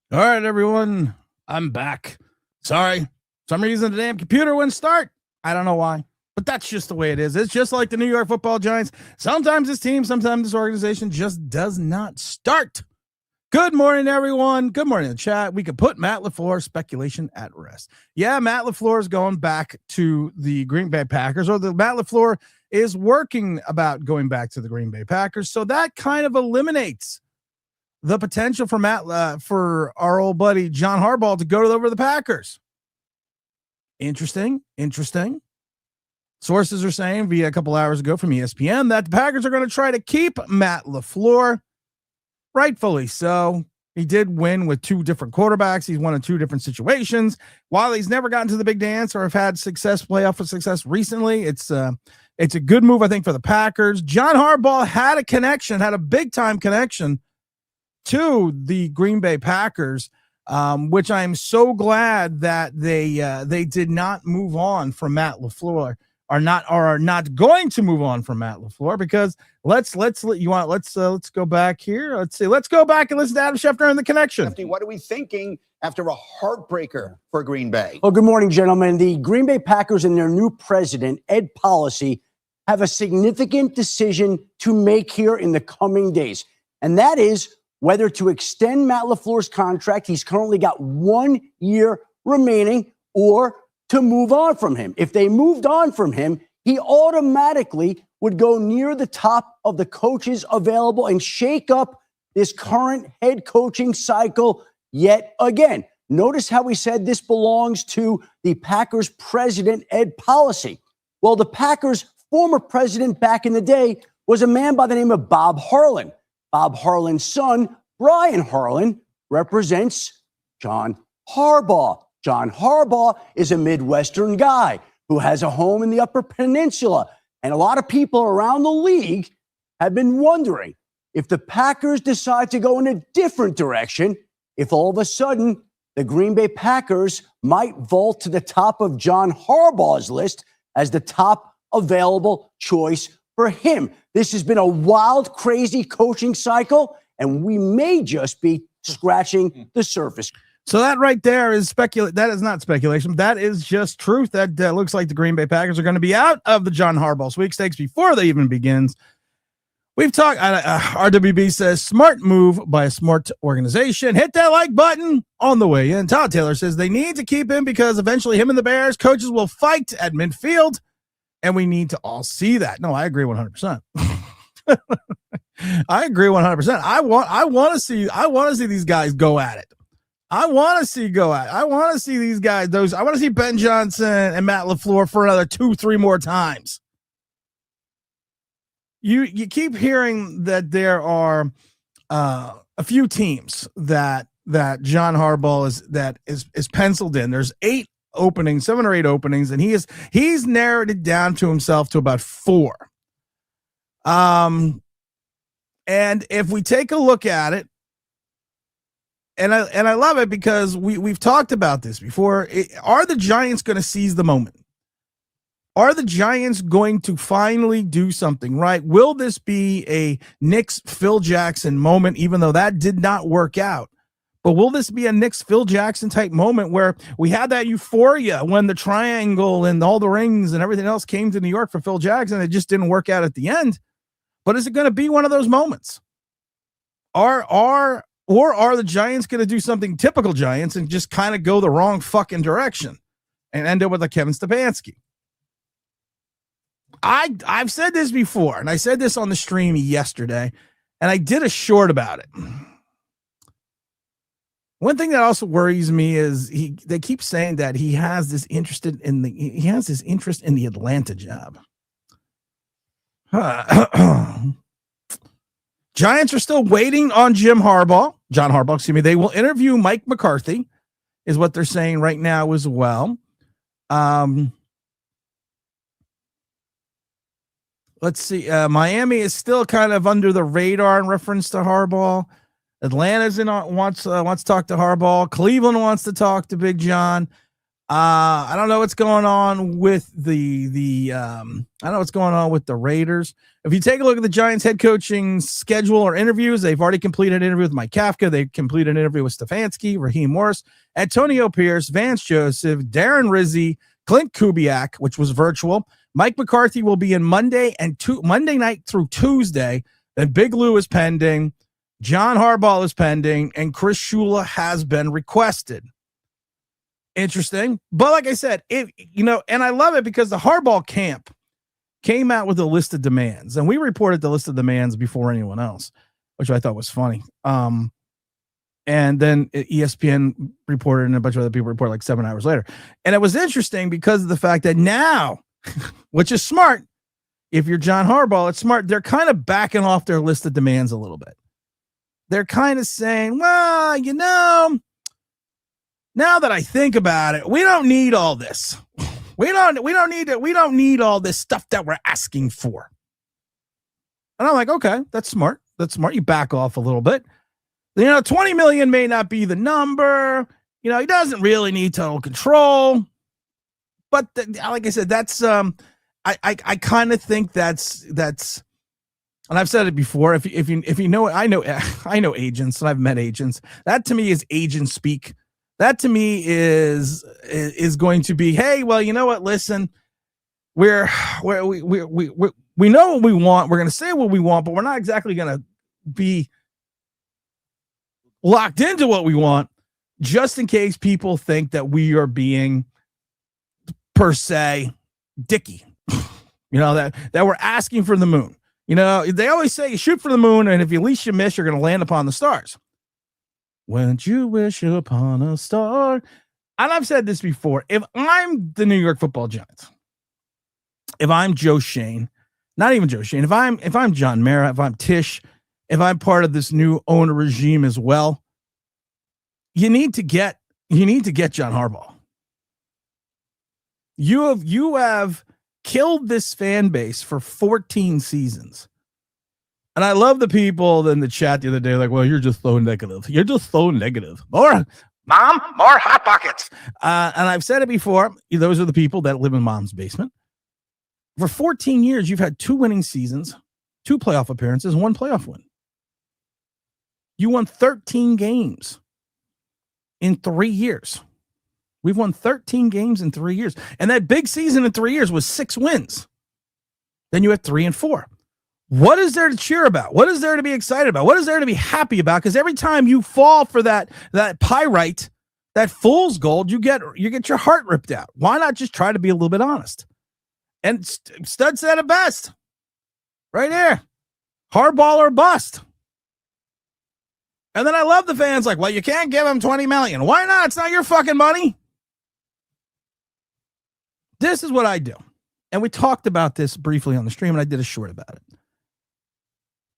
All right, everyone. I'm back. Sorry. For some reason, the damn computer wouldn't start. I don't know why, but that's just the way it is. It's just like the New York Football Giants. Sometimes this team, sometimes this organization just does not start. Good morning, everyone. Good morning in the chat. We could put Matt Lafleur speculation at rest. Yeah, Matt Lafleur is going back to the Green Bay Packers, or the Matt Lafleur is working about going back to the Green Bay Packers. So that kind of eliminates the potential for for our old buddy John Harbaugh to go over the Packers. Interesting. Sources are saying via a couple hours ago from ESPN that the Packers are going to try to keep Matt Lafleur. Rightfully so. He did win with two different quarterbacks. He's won in two different situations. While he's never gotten to the big dance or have had playoff success recently, it's a good move, I think, for the Packers. John Harbaugh had a big-time connection to the Green Bay Packers, which I'm so glad that they did not move on from Matt Lafleur, are not going to move on from Matt Lafleur, because let's go back here. Let's go back and listen to Adam Schefter and the connection. What are we thinking after a heartbreaker for Green Bay? Well, good morning, gentlemen. The Green Bay Packers and their new president, Ed Policy, have a significant decision to make here in the coming days, and that is whether to extend Matt LaFleur's contract. He's currently got 1 year remaining, or to move on from him. If they moved on from him, he automatically would go near the top of the coaches available and shake up this current head coaching cycle yet again. Notice how we said this belongs to the Packers president, Ed Policy. Well, the Packers' former president back in the day was a man by the name of Bob Harlan. Bob Harlan's son, Brian Harlan, represents John Harbaugh. John Harbaugh is a Midwestern guy who has a home in the Upper Peninsula. And a lot of people around the league have been wondering if the Packers decide to go in a different direction, if all of a sudden the Green Bay Packers might vault to the top of John Harbaugh's list as the top available choice for him. This has been a wild, crazy coaching cycle, and we may just be scratching the surface. So that right there is that is not speculation. That is just truth. That looks like the Green Bay Packers are going to be out of the John Harbaugh sweepstakes before they even begins. We've talked. RWB says smart move by a smart organization. Hit that like button on the way in. Todd Taylor says they need to keep him because eventually him and the Bears coaches will fight at midfield, and we need to all see that. No, I agree 100%. I agree 100%. I want to see these guys go at it. I want to see these guys. I want to see Ben Johnson and Matt LaFleur for another 2-3 more times. You keep hearing that there are a few teams that John Harbaugh is penciled in. There's 7 or 8 openings, and he's narrowed it down to himself to about 4. And if we take a look at it, and I love it because we've talked about this before. Are the Giants going to seize the moment? Are the Giants going to finally do something right? Will this be a Knicks Phil Jackson moment, even though that did not work out? But will this be a Knicks Phil Jackson type moment where we had that euphoria when the triangle and all the rings and everything else came to New York for Phil Jackson? It just didn't work out at the end. But is it going to be one of those moments? Or are the Giants going to do something typical Giants and just kind of go the wrong fucking direction and end up with a Kevin Stefanski? I've said this before, and I said this on the stream yesterday, and I did a short about it. One thing that also worries me is they keep saying that he has this interest in the Atlanta job. Giants are still waiting on John Harbaugh, excuse me. They will interview Mike McCarthy, is what they're saying right now as well. Let's see. Miami is still kind of under the radar in reference to Harbaugh. Atlanta's wants to talk to Harbaugh. Cleveland wants to talk to Big John. I don't know what's going on with the I don't know what's going on with the Raiders. If you take a look at the Giants head coaching schedule or interviews, they've already completed an interview with Mike Kafka. They completed an interview with Stefanski, Raheem Morris, Antonio Pierce, Vance Joseph, Darren Rizzi, Clint Kubiak, which was virtual. Mike McCarthy will be in Monday night through Tuesday. Then Big Lou is pending. John Harbaugh is pending, and Chris Shula has been requested. Interesting. But like I said, and I love it because the Harbaugh camp came out with a list of demands, and we reported the list of demands before anyone else, which I thought was funny. And then ESPN reported, and a bunch of other people reported like 7 hours later. And it was interesting because of the fact that now, which is smart, if you're John Harbaugh, it's smart. They're kind of backing off their list of demands a little bit. They're kind of saying, well, now that I think about it, we don't need all this. We don't need all this stuff that we're asking for. And I'm like, okay, that's smart. That's smart. You back off a little bit. 20 million may not be the number. He doesn't really need total control. But like I said, that's I kind of think that's, and I've said it before. If you know, I know agents, and I've met agents. That to me is agent speak. That to me is going to be, hey, well, you know what? Listen, we know what we want. We're going to say what we want, but we're not exactly going to be locked into what we want, just in case people think that we are being per se dicky. That we're asking for the moon. They always say you shoot for the moon, and if you least you miss, you're going to land upon the stars. When you wish upon a star. And I've said this before. If I'm the New York Football Giants, if I'm Joe Schoen, not even Joe Schoen, if I'm John Mara, if I'm Tisch, if I'm part of this new owner regime as well, you need to get John Harbaugh. You have killed this fan base for 14 seasons. And I love the people in the chat the other day, like, well, you're just so negative. You're just so negative. More hot pockets. And I've said it before. Those are the people that live in mom's basement. For 14 years, you've had 2 winning seasons, 2 playoff appearances, 1 playoff win. You won 13 games in 3 years. We've won 13 games in 3 years. And that big season in 3 years was 6 wins. Then you had 3 and 4. What is there to cheer about? What is there to be excited about? What is there to be happy about? Because every time you fall for that pyrite, that fool's gold, you get your heart ripped out. Why not just try to be a little bit honest? And Stud said it best. Right here. Harbaugh or bust. And then I love the fans like, well, you can't give him $20 million. Why not? It's not your fucking money. This is what I do. And we talked about this briefly on the stream, and I did a short about it.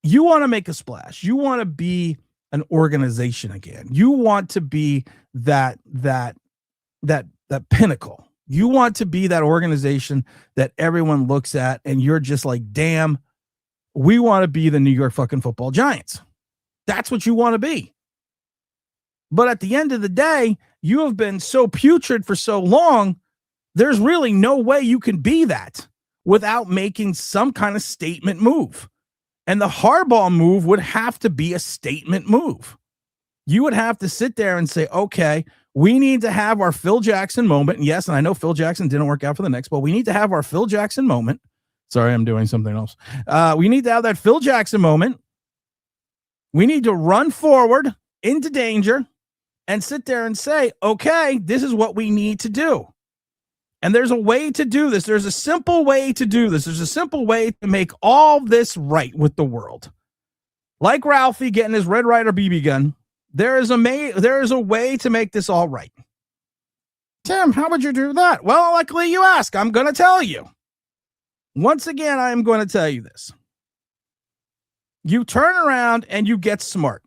You want to make a splash. You want to be an organization again. You want to be that pinnacle. You want to be that organization that everyone looks at and you're just like, damn, we want to be the New York fucking Football Giants. That's what you want to be. But at the end of the day, you have been so putrid for so long, there's really no way you can be that without making some kind of statement move. And the Harbaugh move would have to be a statement move. You would have to sit there and say, okay, we need to have our Phil Jackson moment. And yes, and I know Phil Jackson didn't work out for the Knicks, but we need to have our Phil Jackson moment. Sorry, I'm doing something else. We need to have that Phil Jackson moment. We need to run forward into danger and sit there and say, okay, this is what we need to do. And there's a way to do this. There's a simple way to do this. There's a simple way to make all this right with the world. Like Ralphie getting his Red Ryder BB gun, there is a way to make this all right. Tim, how would you do that? Well, luckily you ask. I'm going to tell you. Once again, I am going to tell you this. You turn around and you get smart.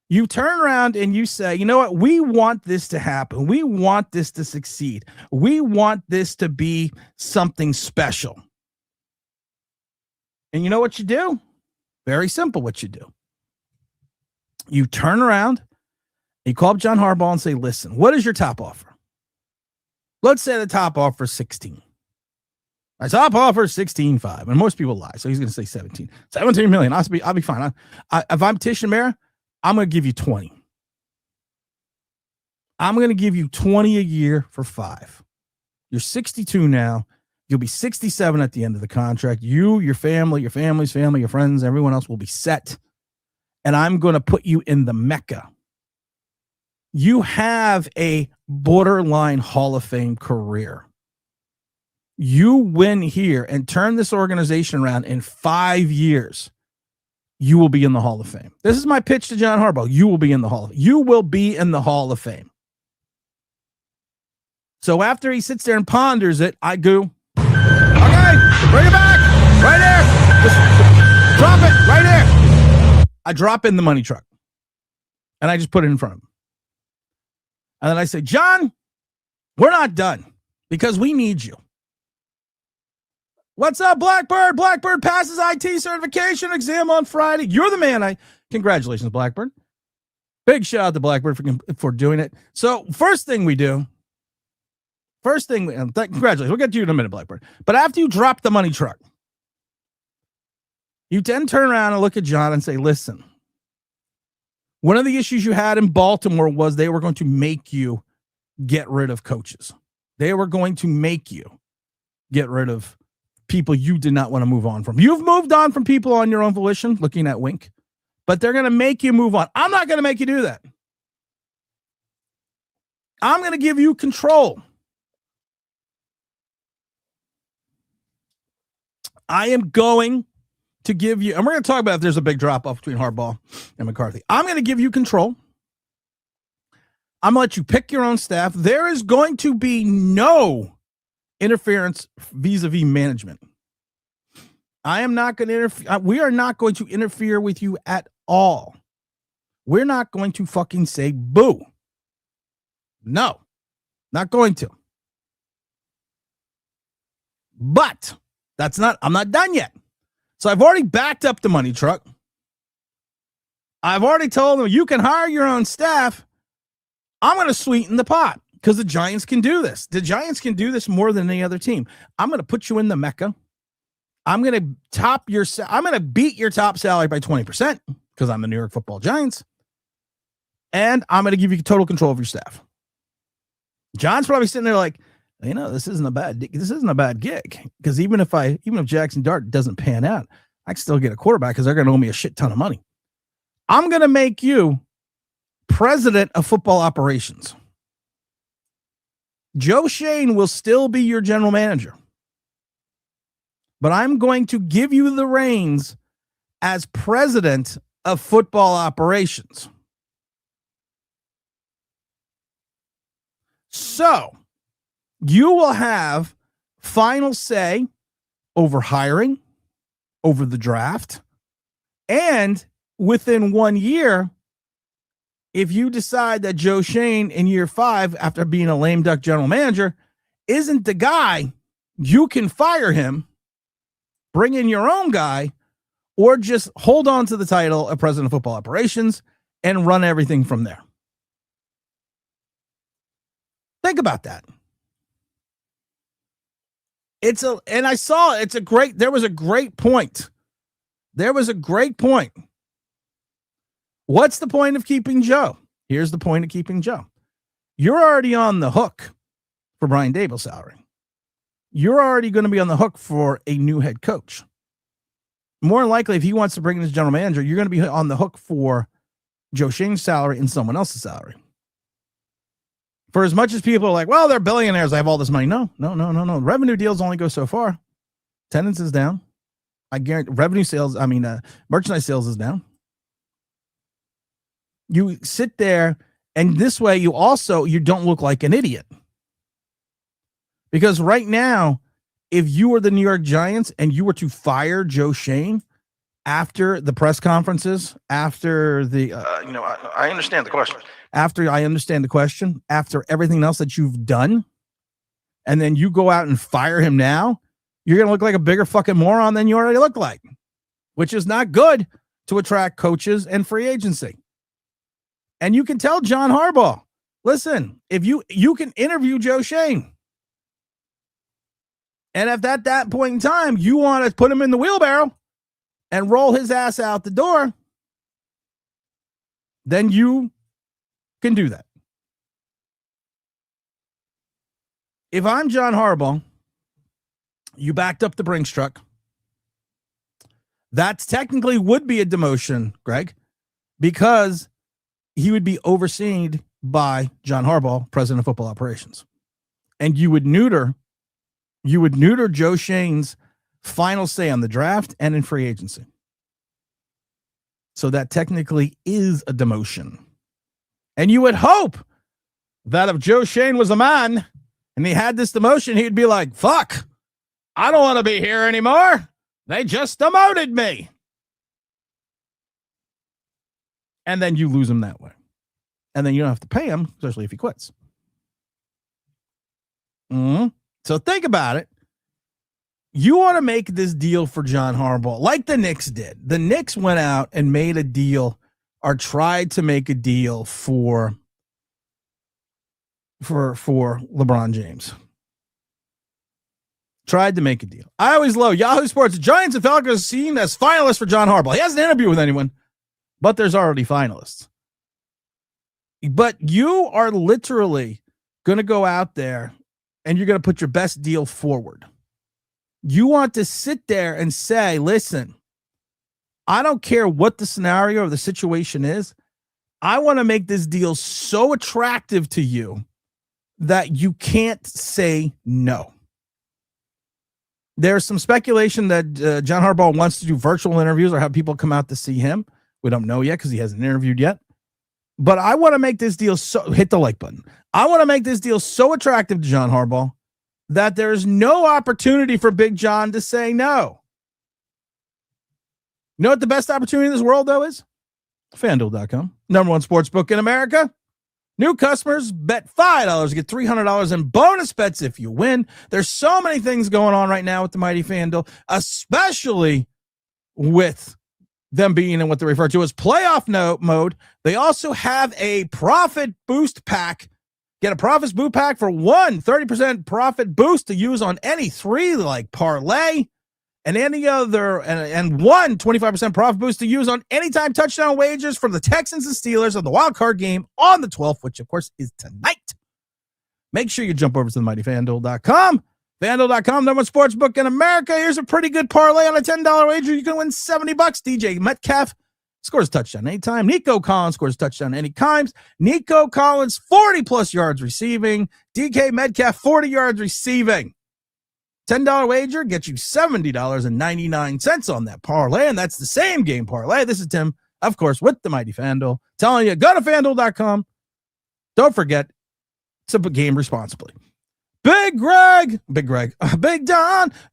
You turn around and you say, you know what? We want this to happen. We want this to succeed. We want this to be something special. And you know what you do? Very simple what you do. You turn around, you call up John Harbaugh and say, listen, what is your top offer? Let's say the top offer is 16. My top offer is 16.5, and most people lie, so he's going to say 17. 17 million. I'll be fine. If I'm Tish and Mara, I'm going to give you 20. I'm going to give you 20 a year for 5. You're 62 now. You'll be 67 at the end of the contract. You, your family, your family's family, your friends, everyone else will be set. And I'm going to put you in the Mecca. You have a borderline Hall of Fame career. You win here and turn this organization around in 5 years. You will be in the Hall of Fame. This is my pitch to John Harbaugh. You will be in the Hall of Fame. You will be in the Hall of Fame. So after he sits there and ponders it, I go, okay, bring it back. Right there. Just drop it right there. I drop in the money truck. And I just put it in front of him. And then I say, John, we're not done because we need you. What's up, Blackbird? Blackbird passes IT certification exam on Friday. You're the man. Congratulations, Blackbird. Big shout out to Blackbird for doing it. So first thing we do, congratulations. We'll get to you in a minute, Blackbird. But after you drop the money truck, you then turn around and look at John and say, listen, one of the issues you had in Baltimore was they were going to make you get rid of coaches. They were going to make you get rid of people you did not want to move on from. You've moved on from people on your own volition, looking at Wink, but they're going to make you move on. I'm not going to make you do that. I'm going to give you control. I am going to give you, and we're going to talk about if there's a big drop off between Harbaugh and McCarthy. I'm going to give you control. I'm going to let you pick your own staff. There is going to be no interference vis-a-vis management. I am not going to interfere. We are not going to interfere with you at all. We're not going to fucking say boo. No, not going to. But I'm not done yet. So I've already backed up the money truck. I've already told them you can hire your own staff. I'm going to sweeten the pot because the Giants can do this. The Giants can do this more than any other team. I'm going to put you in the Mecca. I'm going to beat your top salary by 20% because I'm the New York Football Giants. And I'm going to give you total control of your staff. John's probably sitting there like, this isn't a bad gig because even if Jackson Dart doesn't pan out, I can still get a quarterback because they're going to owe me a shit ton of money. I'm going to make you president of football operations. Joe Schoen will still be your general manager, but I'm going to give you the reins as president of football operations. So you will have final say over hiring, over the draft, and within 1 year, if you decide that Joe Schoen in year 5, after being a lame duck general manager, isn't the guy, you can fire him, bring in your own guy, or just hold on to the title of president of football operations and run everything from there. Think about that. There was a great point. What's the point of keeping Joe? Here's the point of keeping Joe. You're already on the hook for Brian Daboll's salary. You're already going to be on the hook for a new head coach. More than likely, if he wants to bring in his general manager, you're going to be on the hook for Joe Schoen's salary and someone else's salary. For as much as people are like, well, they're billionaires, I have all this money. No. Revenue deals only go so far. Attendance is down. I guarantee merchandise sales is down. You sit there, and this way you don't look like an idiot. Because right now, if you were the New York Giants and you were to fire Joe Schoen after the press conferences, after the, I understand the question. After I understand the question, after everything else that you've done, and then you go out and fire him now, you're going to look like a bigger fucking moron than you already look like, which is not good to attract coaches and free agency. And you can tell John Harbaugh, listen, if you can interview Joe Schoen, And if at that point in time you want to put him in the wheelbarrow and roll his ass out the door, then you can do that. If I'm John Harbaugh, you backed up the Brinks truck. That technically would be a demotion, Greg, because he would be overseen by John Harbaugh, president of football operations. And you would neuter Joe Schoen's final say on the draft and in free agency. So that technically is a demotion. And you would hope that if Joe Schoen was a man and he had this demotion, he'd be like, fuck, I don't want to be here anymore. They just demoted me. And then you lose him that way. And then you don't have to pay him, especially if he quits. So think about it. You want to make this deal for John Harbaugh like the Knicks did. The Knicks went out and made a deal or tried to make a deal for LeBron James. Tried to make a deal. I always love Yahoo Sports. The Giants and Falcons are seen as finalists for John Harbaugh. He hasn't interviewed with anyone, but there's already finalists. But you are literally going to go out there and you're going to put your best deal forward. You want to sit there and say, listen, I don't care what the scenario or the situation is. I want to make this deal so attractive to you that you can't say no. There's some speculation that John Harbaugh wants to do virtual interviews or have people come out to see him. We don't know yet because he hasn't interviewed yet. But I want to make this deal hit the like button. I want to make this deal so attractive to John Harbaugh that there's no opportunity for Big John to say no. You know what the best opportunity in this world, though, is? FanDuel.com. #1 sportsbook in America. New customers bet $5 to get $300 in bonus bets if you win. There's so many things going on right now with the mighty FanDuel, especially with them being in what they refer to as playoff mode. They also have a profit boost pack. Get a profit boost pack for one 30% profit boost to use on any three, like parlay and any other, and one 25% profit boost to use on anytime touchdown wagers for the Texans and Steelers on the wild card game on the 12th, which of course is tonight. Make sure you jump over to the mighty FanDuel.com. FanDuel.com, #1 sportsbook in America. Here's a pretty good parlay on a $10 wager. You can win $70. DJ Metcalf scores a touchdown anytime. Nico Collins scores a touchdown any times. Nico Collins, 40-plus yards receiving. DK Metcalf, 40 yards receiving. $10 wager gets you $70.99 on that parlay, and that's the same game parlay. This is Tim, of course, with the mighty FanDuel, telling you, go to FanDuel.com. Don't forget to game responsibly. Big Don,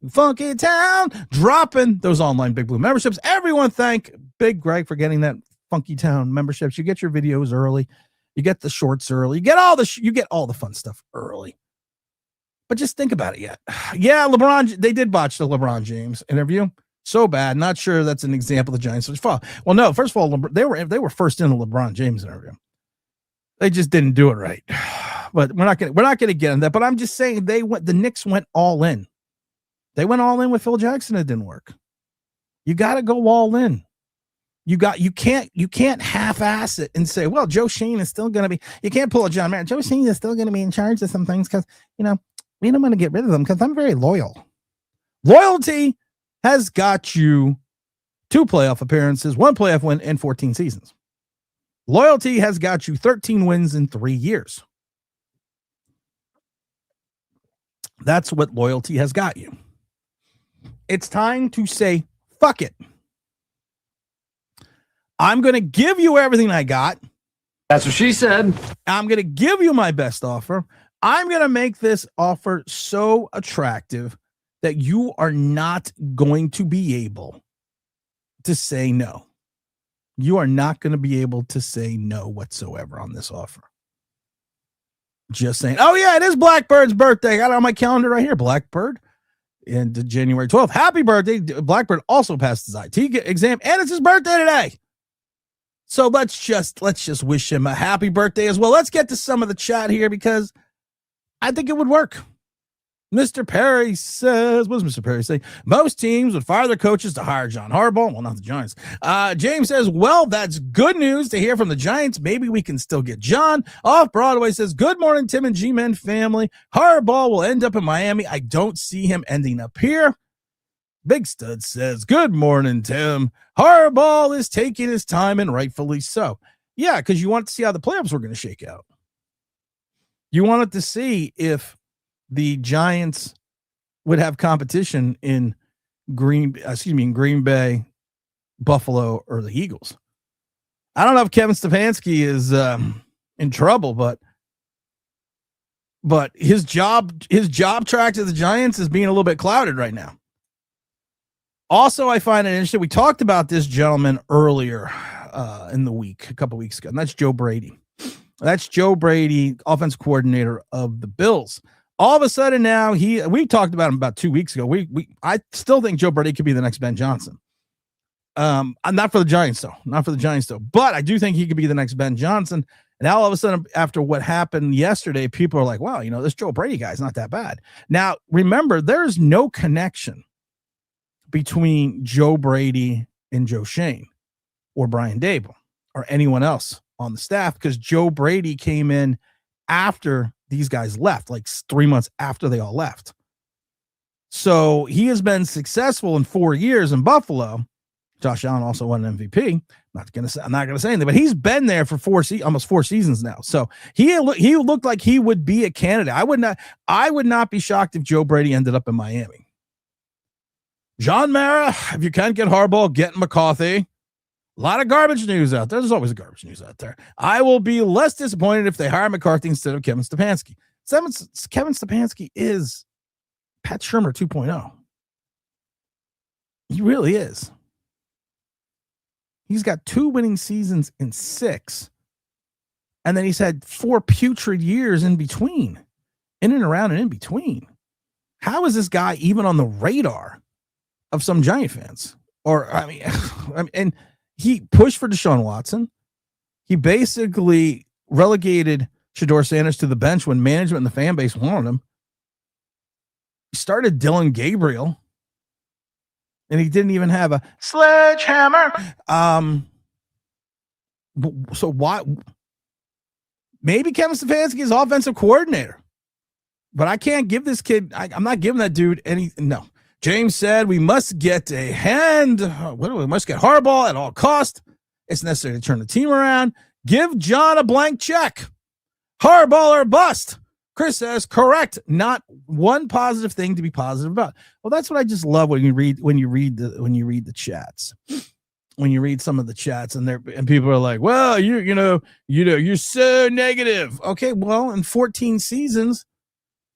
Funky Town, dropping those online Big Blue memberships. Everyone thank Big Greg for getting that Funky Town memberships. You get your videos early. You get the shorts early. You get all the fun stuff early. But just think about it yet. Yeah, LeBron, they did botch the LeBron James interview. So bad. Not sure that's an example the Giants would follow. Well, no, first of all, they were first in the LeBron James interview. They just didn't do it right. But we're not gonna get in that. But I'm just saying the Knicks went all in. They went all in with Phil Jackson. It didn't work. You got to go all in. You can't half-ass it and say, well, Joe Schoen is still going to be. You can't pull a John Mayer. Joe Schoen is still going to be in charge of some things because we don't want to get rid of them because I'm very loyal. Loyalty has got you 2 playoff appearances, 1 playoff win, and 14 seasons. Loyalty has got you 13 wins in 3 years. That's what loyalty has got you. It's time to say, fuck it. I'm going to give you everything I got. That's what she said. I'm going to give you my best offer. I'm going to make this offer so attractive that you are not going to be able to say no. You are not going to be able to say no whatsoever on this offer. Just saying, oh yeah, it is Blackbird's birthday. I got it on my calendar right here. Blackbird and January 12th. Happy birthday. Blackbird also passed his IT exam and it's his birthday today. So let's just wish him a happy birthday as well. Let's get to some of the chat here because I think it would work. Mr. Perry says, what does Mr. Perry say? Most teams would fire their coaches to hire John Harbaugh. Well, not the Giants. James says, well, that's good news to hear from the Giants. Maybe we can still get John. Off Broadway says, good morning, Tim and G-Men family. Harbaugh will end up in Miami. I don't see him ending up here. Big Stud says, good morning, Tim. Harbaugh is taking his time, and rightfully so. Yeah, because you want to see how the playoffs were going to shake out. You wanted to see if the Giants would have competition in Green Bay, Buffalo, or the Eagles. I don't know if Kevin Stefanski is in trouble, but his job track to the Giants is being a little bit clouded right now. Also, I find it interesting. We talked about this gentleman earlier in the week, a couple weeks ago, and that's Joe Brady. That's Joe Brady, offense coordinator of the Bills. All of a sudden now, we talked about him about 2 weeks ago. I still think Joe Brady could be the next Ben Johnson. Not for the Giants though. But I do think he could be the next Ben Johnson. And now all of a sudden, after what happened yesterday, people are like, wow, this Joe Brady guy's not that bad. Now, remember, there's no connection between Joe Brady and Joe Schoen or Brian Dable or anyone else on the staff, because Joe Brady came in after these guys left, like 3 months after they all left. So he has been successful in 4 years in Buffalo. Josh Allen also won an MVP. I'm not gonna say anything, but he's been there for almost 4 seasons now. So he looked like he would be a candidate. I would not be shocked if Joe Brady ended up in Miami. John Mara, if you can't get Harbaugh, get McCarthy. A lot of garbage news out there. There's always garbage news out there. I will be less disappointed if they hire McCarthy instead of Kevin Stefanski. Kevin Stefanski is Pat Shurmur 2.0. He really is. He's got 2 winning seasons in 6. And then he's had 4 putrid years in between. In and around and in between. How is this guy even on the radar of some Giant fans? And he pushed for Deshaun Watson. He basically relegated Shedeur Sanders to the bench when management and the fan base wanted him. He started Dylan Gabriel, and he didn't even have a sledgehammer. So why? Maybe Kevin Stefanski is offensive coordinator, but I can't give this kid. I'm not giving that dude any. No. James said we must get we must get Harbaugh at all cost. It's necessary to turn the team around. Give John a blank check. Harbaugh or bust. Chris says correct. Not one positive thing to be positive about. Well, that's what I just love when you read the chats. When you read some of the chats and people are like, well, you're so negative. Okay, well, in 14 seasons,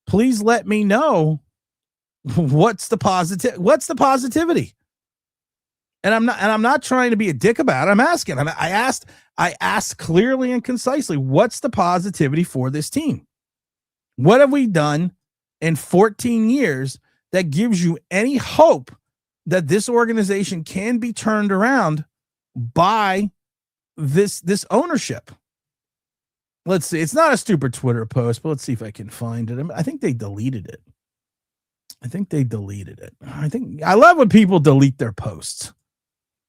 please let me know. What's the positivity? And I'm not trying to be a dick about it. I'm asking. I asked clearly and concisely, what's the positivity for this team? What have we done in 14 years that gives you any hope that this organization can be turned around by this ownership? Let's see. It's not a stupid Twitter post, but let's see if I can find it. I think they deleted it. I love when people delete their posts.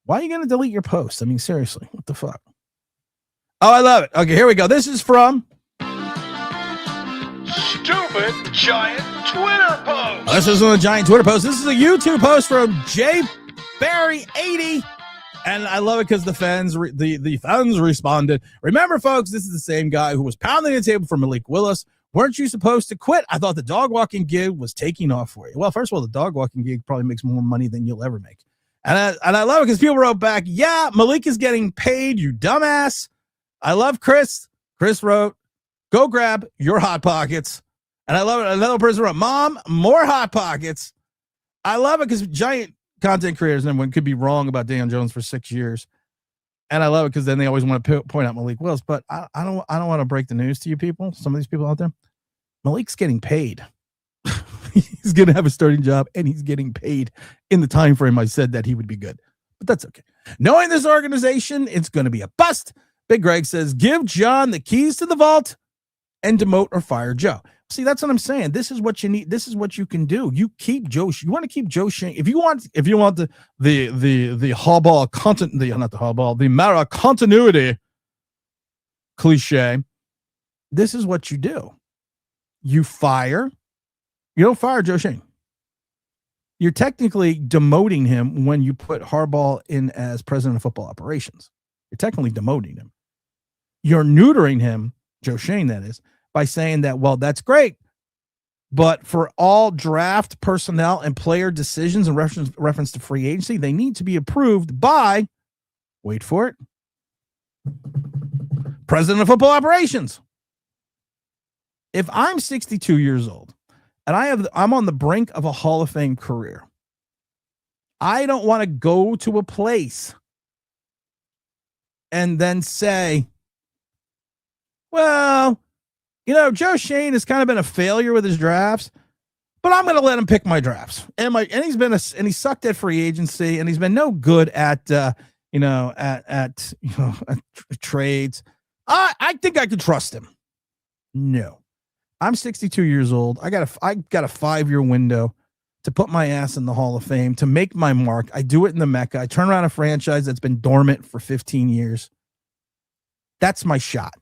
Why are you going to delete your posts? I mean, seriously, what the fuck? Oh, I love it. Okay, here we go. This is from Stupid Giant Twitter post. This isn't a Giant Twitter post. This is a YouTube post from JBerry80. And I love it because the fans responded. Remember, folks, this is the same guy who was pounding the table for Malik Willis. Weren't you supposed to quit? I thought the dog walking gig was taking off for you. Well, first of all, the dog walking gig probably makes more money than you'll ever make. And I love it because people wrote back, yeah, Malik is getting paid, you dumbass. I love Chris. Chris wrote, go grab your Hot Pockets. And I love it. Another person wrote, Mom, more Hot Pockets. I love it because Giant content creators and everyone could be wrong about Daniel Jones for 6 years. And I love it because then they always want to point out Malik Willis. But I don't want to break the news to you people, some of these people out there. Malik's getting paid. He's going to have a starting job, and he's getting paid in the time frame I said that he would be good. But that's okay. Knowing this organization, it's going to be a bust. Big Greg says, give John the keys to the vault and demote or fire Joe. See, that's what I'm saying. This is what you need. This is what you can do. You keep Joe. You want to keep Joe Schoen. If you want the Harbaugh content, the Mara continuity cliche. This is what you do. You don't fire Joe Schoen. You're technically demoting him when you put Harbaugh in as president of football operations. You're technically demoting him. You're neutering him, Joe Schoen, that is, by saying that, well, that's great, but for all draft personnel and player decisions in reference to free agency, they need to be approved by, wait for it, president of football operations. If I'm 62 years old and I'm on the brink of a Hall of Fame career, I don't want to go to a place and then say, well, Joe Schoen has kind of been a failure with his drafts, but I'm going to let him pick my drafts. And he sucked at free agency, and he's been no good at trades. I think I could trust him. No, I'm 62 years old. I got a 5-year window to put my ass in the Hall of Fame, to make my mark. I do it in the Mecca. I turn around a franchise that's been dormant for 15 years. That's my shot.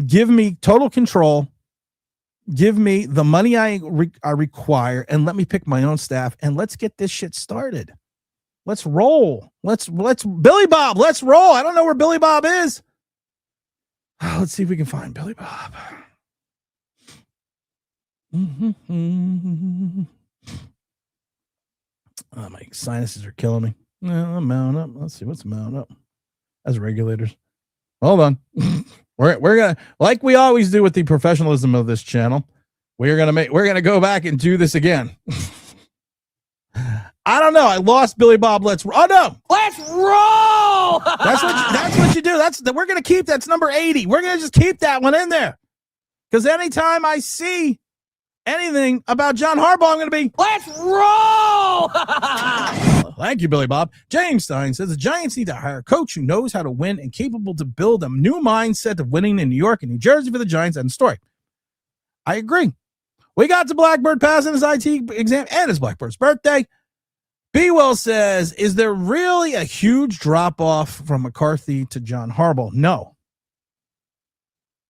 Give me total control. Give me the money I require, and let me pick my own staff, and let's get this shit started. Let's roll. Let's Billy Bob. Let's roll. I don't know where Billy Bob is. Let's see if we can find Billy Bob. Oh, my sinuses are killing me. No, I'm mounting up. Let's see what's mounting up. As regulators. Hold on. We're gonna, like we always do with the professionalism of this channel, we're gonna go back and do this again. I don't know. I lost Billy Bob. Let's roll. Oh no, let's roll. That's what you do. We're gonna keep that's number 80. We're gonna just keep that one in there, because anytime I see anything about John Harbaugh, I'm gonna be let's roll. Thank you, Billy Bob. James Stein says the Giants need to hire a coach who knows how to win and capable to build a new mindset of winning in New York and New Jersey for the Giants. End story. I agree. We got to Blackbird passing his IT exam, and it's Blackbird's birthday. B. Will says, is there really a huge drop-off from McCarthy to John Harbaugh? No.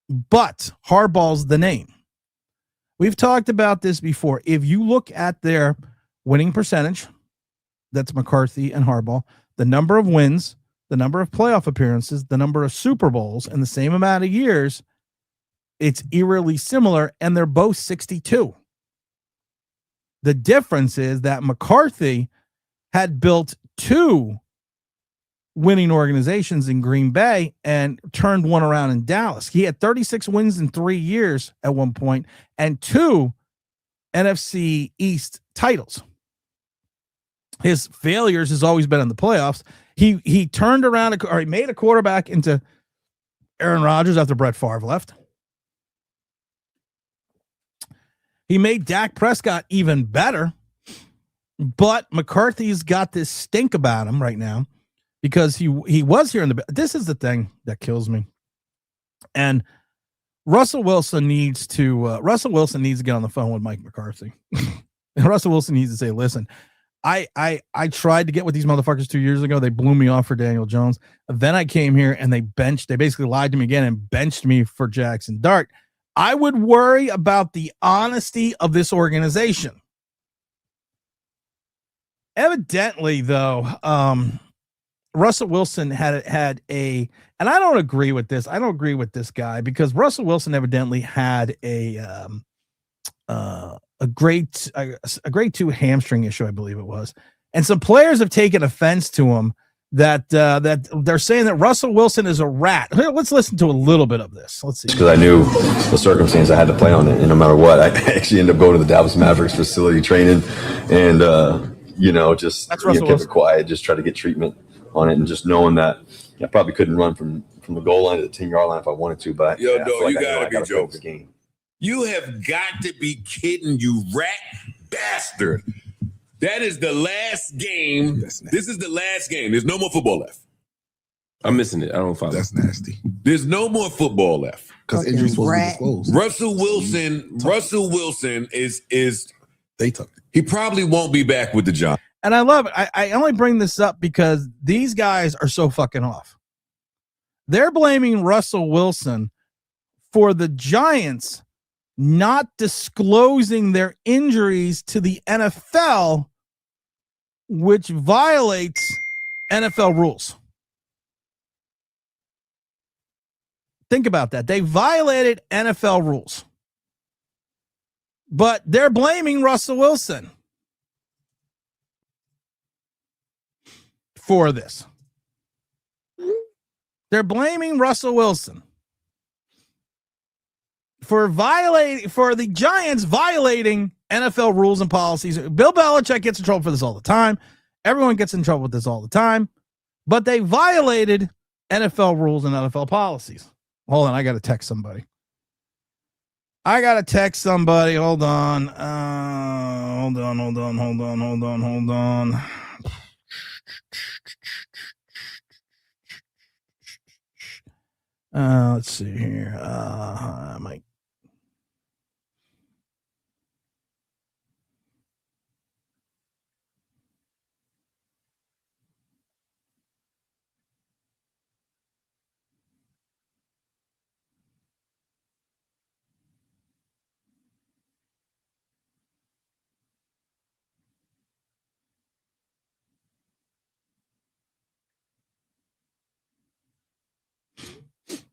But Harbaugh's the name. We've talked about this before. If you look at their winning percentage, that's McCarthy and Harbaugh, the number of wins, the number of playoff appearances, the number of Super Bowls in the same amount of years, it's eerily similar, and they're both 62. The difference is that McCarthy had built 2 winning organizations in Green Bay and turned one around in Dallas. He had 36 wins in 3 years at one point and 2 NFC East titles. His failures has always been in the playoffs. He turned around, or he made a quarterback into Aaron Rodgers after Brett Favre left. He made Dak Prescott even better, but McCarthy's got this stink about him right now because he was here in the. This is the thing that kills me, and Russell Wilson needs to get on the phone with Mike McCarthy. And Russell Wilson needs to say, "Listen, I tried to get with these motherfuckers 2 years ago. They blew me off for Daniel Jones. Then I came here and they basically lied to me again and benched me for Jackson Dart. I would worry about the honesty of this organization." Evidently, though, Russell Wilson had a, and I don't agree with this. I don't agree with this guy, because Russell Wilson evidently had a grade 2 hamstring issue, I believe it was, and some players have taken offense to him that they're saying that Russell Wilson is a rat. Let's listen to a little bit of this. Let's see. Because I knew the circumstance I had to play on it, and no matter what, I actually ended up going to the Dallas Mavericks facility training, and just kept it quiet, just try to get treatment on it, and just knowing that I probably couldn't run from the goal line to the 10-yard line if I wanted to. But you gotta be joking. You have got to be kidding, you rat bastard. That is the last game. This is the last game. There's no more football left. I'm missing it. I don't follow. That's nasty. There's no more football left. Because injuries supposed to be disclosed. Russell Wilson is they took it. He probably won't be back with the Giants. And I love it. I only bring this up because these guys are so fucking off. They're blaming Russell Wilson for the Giants not disclosing their injuries to the NFL, which violates NFL rules. Think about that. They violated NFL rules. But they're blaming Russell Wilson for this. They're blaming Russell Wilson for the Giants violating NFL rules and policies. Bill Belichick gets in trouble for this all the time. Everyone gets in trouble with this all the time. But they violated NFL rules and NFL policies. Hold on, I got to text somebody. Hold on. Hold on. Let's see here. Mike.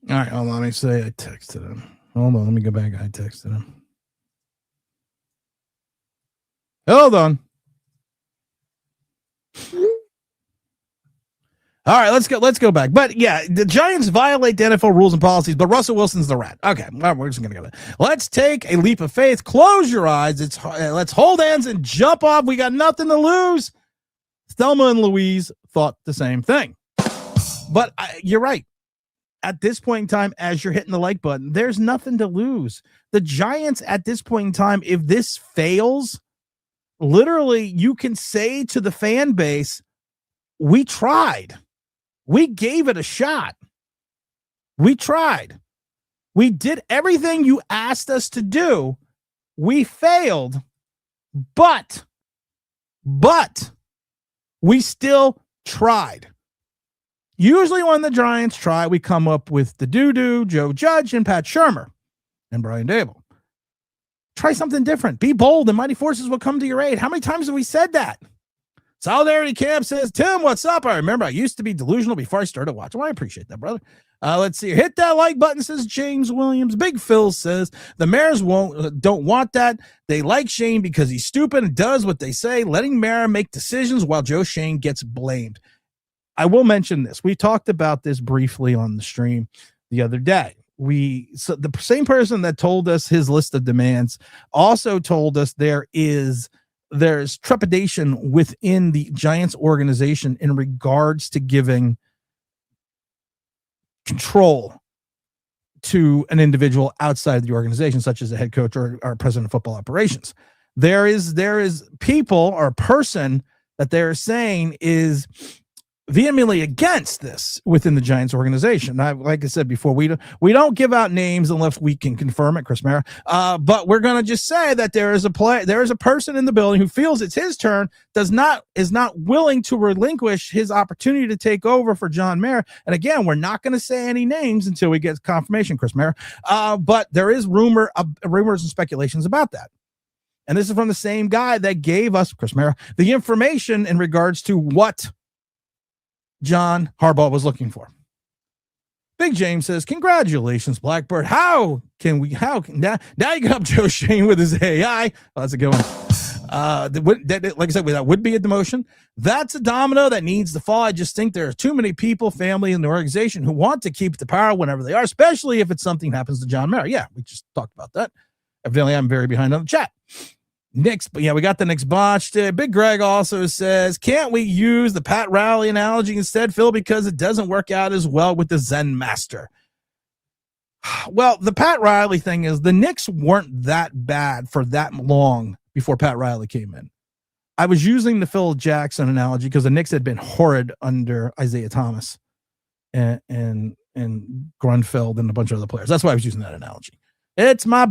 All right, hold on. Let me say I texted him. Hold on, let me go back. I texted him. Hold on. All right, let's go back. But yeah, the Giants violate the NFL rules and policies, but Russell Wilson's the rat. Okay, we're just gonna go there. Let's take a leap of faith. Close your eyes. Let's hold hands and jump off. We got nothing to lose. Thelma and Louise thought the same thing. But you're right. At this point in time, as you're hitting the like button, there's nothing to lose. The Giants at this point in time, if this fails, literally you can say to the fan base, we tried. We gave it a shot. We tried. We did everything you asked us to do. We failed, but we still tried. Usually when the Giants try, we come up with the doo-doo, Joe Judge, and Pat Shurmur, and Brian Dable. Try something different. Be bold, and mighty forces will come to your aid. How many times have we said that? Solidarity Camp says, Tim, what's up? I remember I used to be delusional before I started watching. Well, I appreciate that, brother. Let's see. Hit that like button, says James Williams. Big Phil says, the Maras don't want that. They like Shane because he's stupid and does what they say, letting Mara make decisions while Joe Schoen gets blamed. I will mention this. We talked about this briefly on the stream the other day. So the same person that told us his list of demands also told us there's trepidation within the Giants organization in regards to giving control to an individual outside the organization, such as a head coach or president of football operations. There is people or a person that they're saying is vehemently against this within the Giants organization. Like I said before, we don't give out names unless we can confirm it, Chris Mara. But we're going to just say that there is a person in the building who feels it's his turn, is not willing to relinquish his opportunity to take over for John Mara. And again, we're not going to say any names until we get confirmation, Chris Mara. But there is rumors and speculations about that. And this is from the same guy that gave us, Chris Mara, the information in regards to what John Harbaugh was looking for. Big James says, congratulations, Blackbird. Now you got up Joe Schoen with his AI. Well, that's a good one. Like I said, that would be a demotion. That's a domino that needs to fall. I just think there are too many people, family in the organization who want to keep the power whenever they are, especially if it's something happens to John Mara. Yeah, we just talked about that. Evidently, I'm very behind on the chat. Knicks, but yeah, we got the Knicks botched. Big Greg also says, can't we use the Pat Riley analogy instead, Phil, because it doesn't work out as well with the Zen Master? Well, the Pat Riley thing is the Knicks weren't that bad for that long before Pat Riley came in. I was using the Phil Jackson analogy because the Knicks had been horrid under Isaiah Thomas. and Grunfeld and a bunch of other players. That's why I was using that analogy. It's my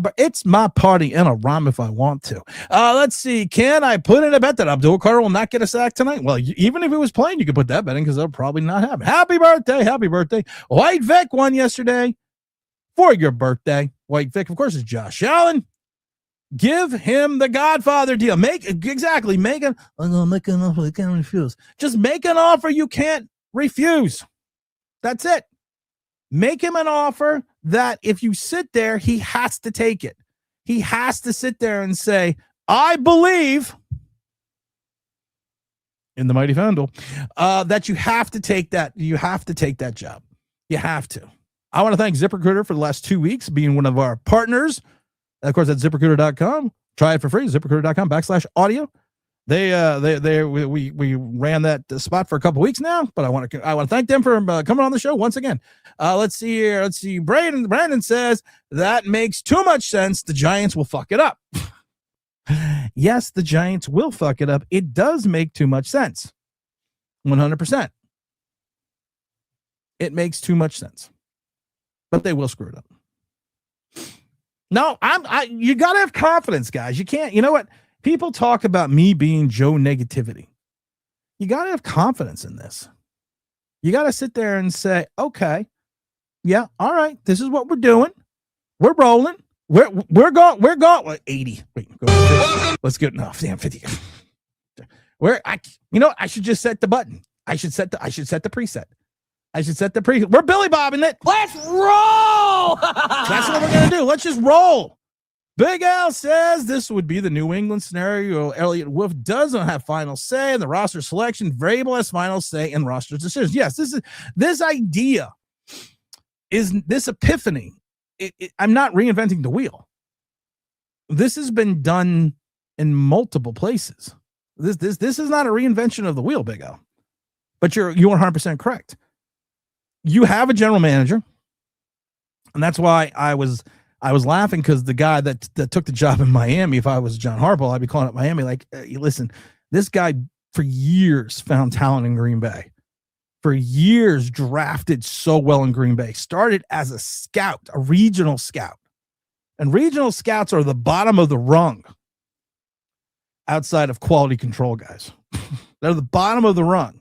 party and a rhyme if I want to. Let's see. Can I put in a bet that Abdul Carter will not get a sack tonight? Well, even if he was playing, you could put that bet in because that'll probably not happen. Happy birthday. Happy birthday. White Vic won yesterday for your birthday. White Vic, of course, is Josh Allen. Give him the Godfather deal. Make an offer you can't refuse. Just make an offer you can't refuse. That's it. Make him an offer that if you sit there, he has to take it. He has to sit there and say, I believe in the mighty FanDuel, that you have to take that. You have to take that job. You have to. I want to thank ZipRecruiter for the last 2 weeks being one of our partners. Of course, at ZipRecruiter.com. Try it for free. ZipRecruiter.com/audio. We ran that spot for a couple weeks now, but I want to thank them for coming on the show once again. Let's see here. Let's see. Brandon says that makes too much sense. The Giants will fuck it up. Yes, the Giants will fuck it up. It does make too much sense. 100%. It makes too much sense, but they will screw it up. No, you got to have confidence, guys. You can't, you know what? People talk about me being Joe negativity. You got to have confidence in this. You got to sit there and say, okay, yeah, all right, this is what we're doing. We're rolling. We're going. Well, 80. Wait, let's get no, damn 50. I should just set the button. I should set the preset. We're Billy Bobbing it. Let's roll. That's what we're going to do. Let's just roll. Big Al says this would be the New England scenario. Elliott Wolf doesn't have final say in the roster selection. Vrabel has final say in roster decisions. Yes, this idea is this epiphany. I'm not reinventing the wheel. This has been done in multiple places. This is not a reinvention of the wheel, Big Al. But you're 100% correct. You have a general manager, and that's why I was laughing because the guy that took the job in Miami, if I was John Harbaugh, I'd be calling up Miami like, hey, listen, this guy for years found talent in Green Bay. For years drafted so well in Green Bay. Started as a scout, a regional scout. And regional scouts are the bottom of the rung outside of quality control guys. They're the bottom of the rung.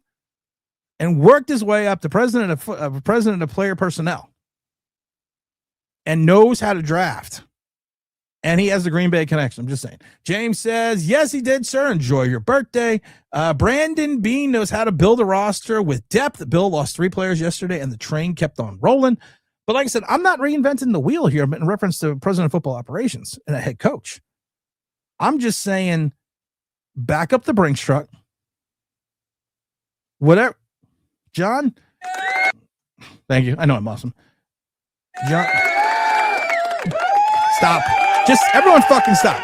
And worked his way up to president of player personnel. And knows how to draft. And he has the Green Bay connection. I'm just saying. James says, yes, he did, sir. Enjoy your birthday. Brandon Bean knows how to build a roster with depth. Bill lost 3 players yesterday, and the train kept on rolling. But like I said, I'm not reinventing the wheel here in reference to president of football operations and a head coach. I'm just saying, back up the Brinks truck. Whatever. John? Thank you. I know I'm awesome. John? Stop. Just everyone fucking stop.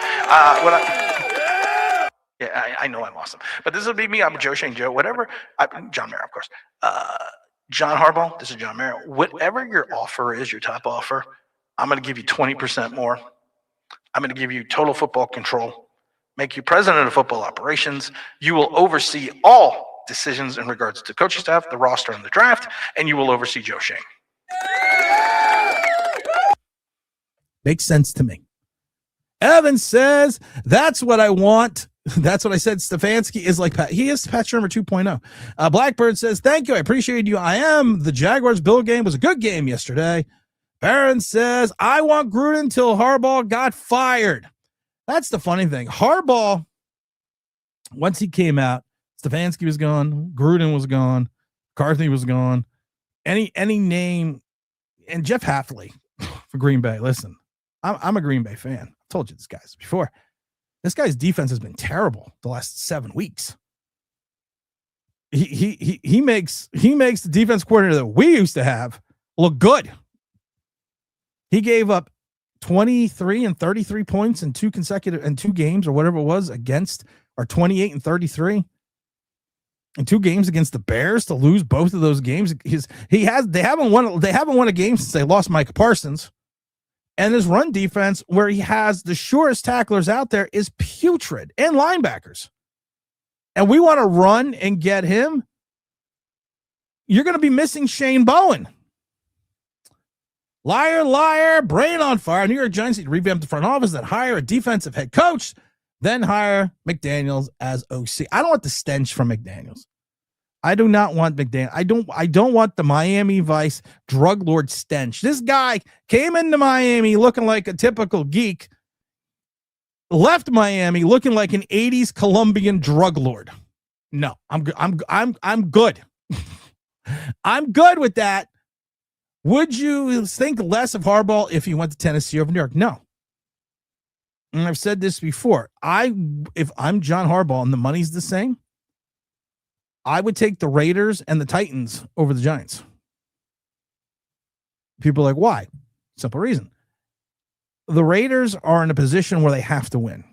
I know I'm awesome. But this will be me. I'm Joe Schoen, Joe, whatever. John Mara, of course. John Harbaugh, this is John Mara. Whatever your offer is, your top offer, I'm going to give you 20% more. I'm going to give you total football control, make you president of football operations. You will oversee all decisions in regards to coaching staff, the roster, and the draft, and you will oversee Joe Schoen. Makes sense to me. Evan says, that's what I want. That's what I said. Stefanski is like Pat. He is Pat Shurmur 2.0. Blackbird says, thank you. I appreciate you. I am. The Jaguars-Bill game was a good game yesterday. Barron says, I want Gruden until Harbaugh got fired. That's the funny thing. Harbaugh, once he came out, Stefanski was gone. Gruden was gone. McCarthy was gone. Any name, and Jeff Hafley for Green Bay. Listen, I'm a Green Bay fan. I've told you this guys before. This guy's defense has been terrible the last 7 weeks. He makes the defense coordinator that we used to have look good. He gave up 23 and 33 points in 2 games or whatever it was against, or 28 and 33 in 2 games against the Bears to lose both of those games. They haven't won a game since they lost Micah Parsons. And his run defense, where he has the surest tacklers out there, is putrid, and linebackers. And we want to run and get him. you're going to be missing Shane Bowen. Liar, liar, brain on fire. New York Giants need to revamp the front office, then hire a defensive head coach, then hire McDaniels as OC. I don't want the stench from McDaniels. I do not want McDaniels. I don't want the Miami Vice drug lord stench. This guy came into Miami looking like a typical geek, left Miami looking like an 80s Colombian drug lord. No, I'm good. I'm good. I'm good with that. Would you think less of Harbaugh if he went to Tennessee over New York? No. And I've said this before. If I'm John Harbaugh and the money's the same, I would take the Raiders and the Titans over the Giants. People are like, why? Simple reason. The Raiders are in a position where they have to win.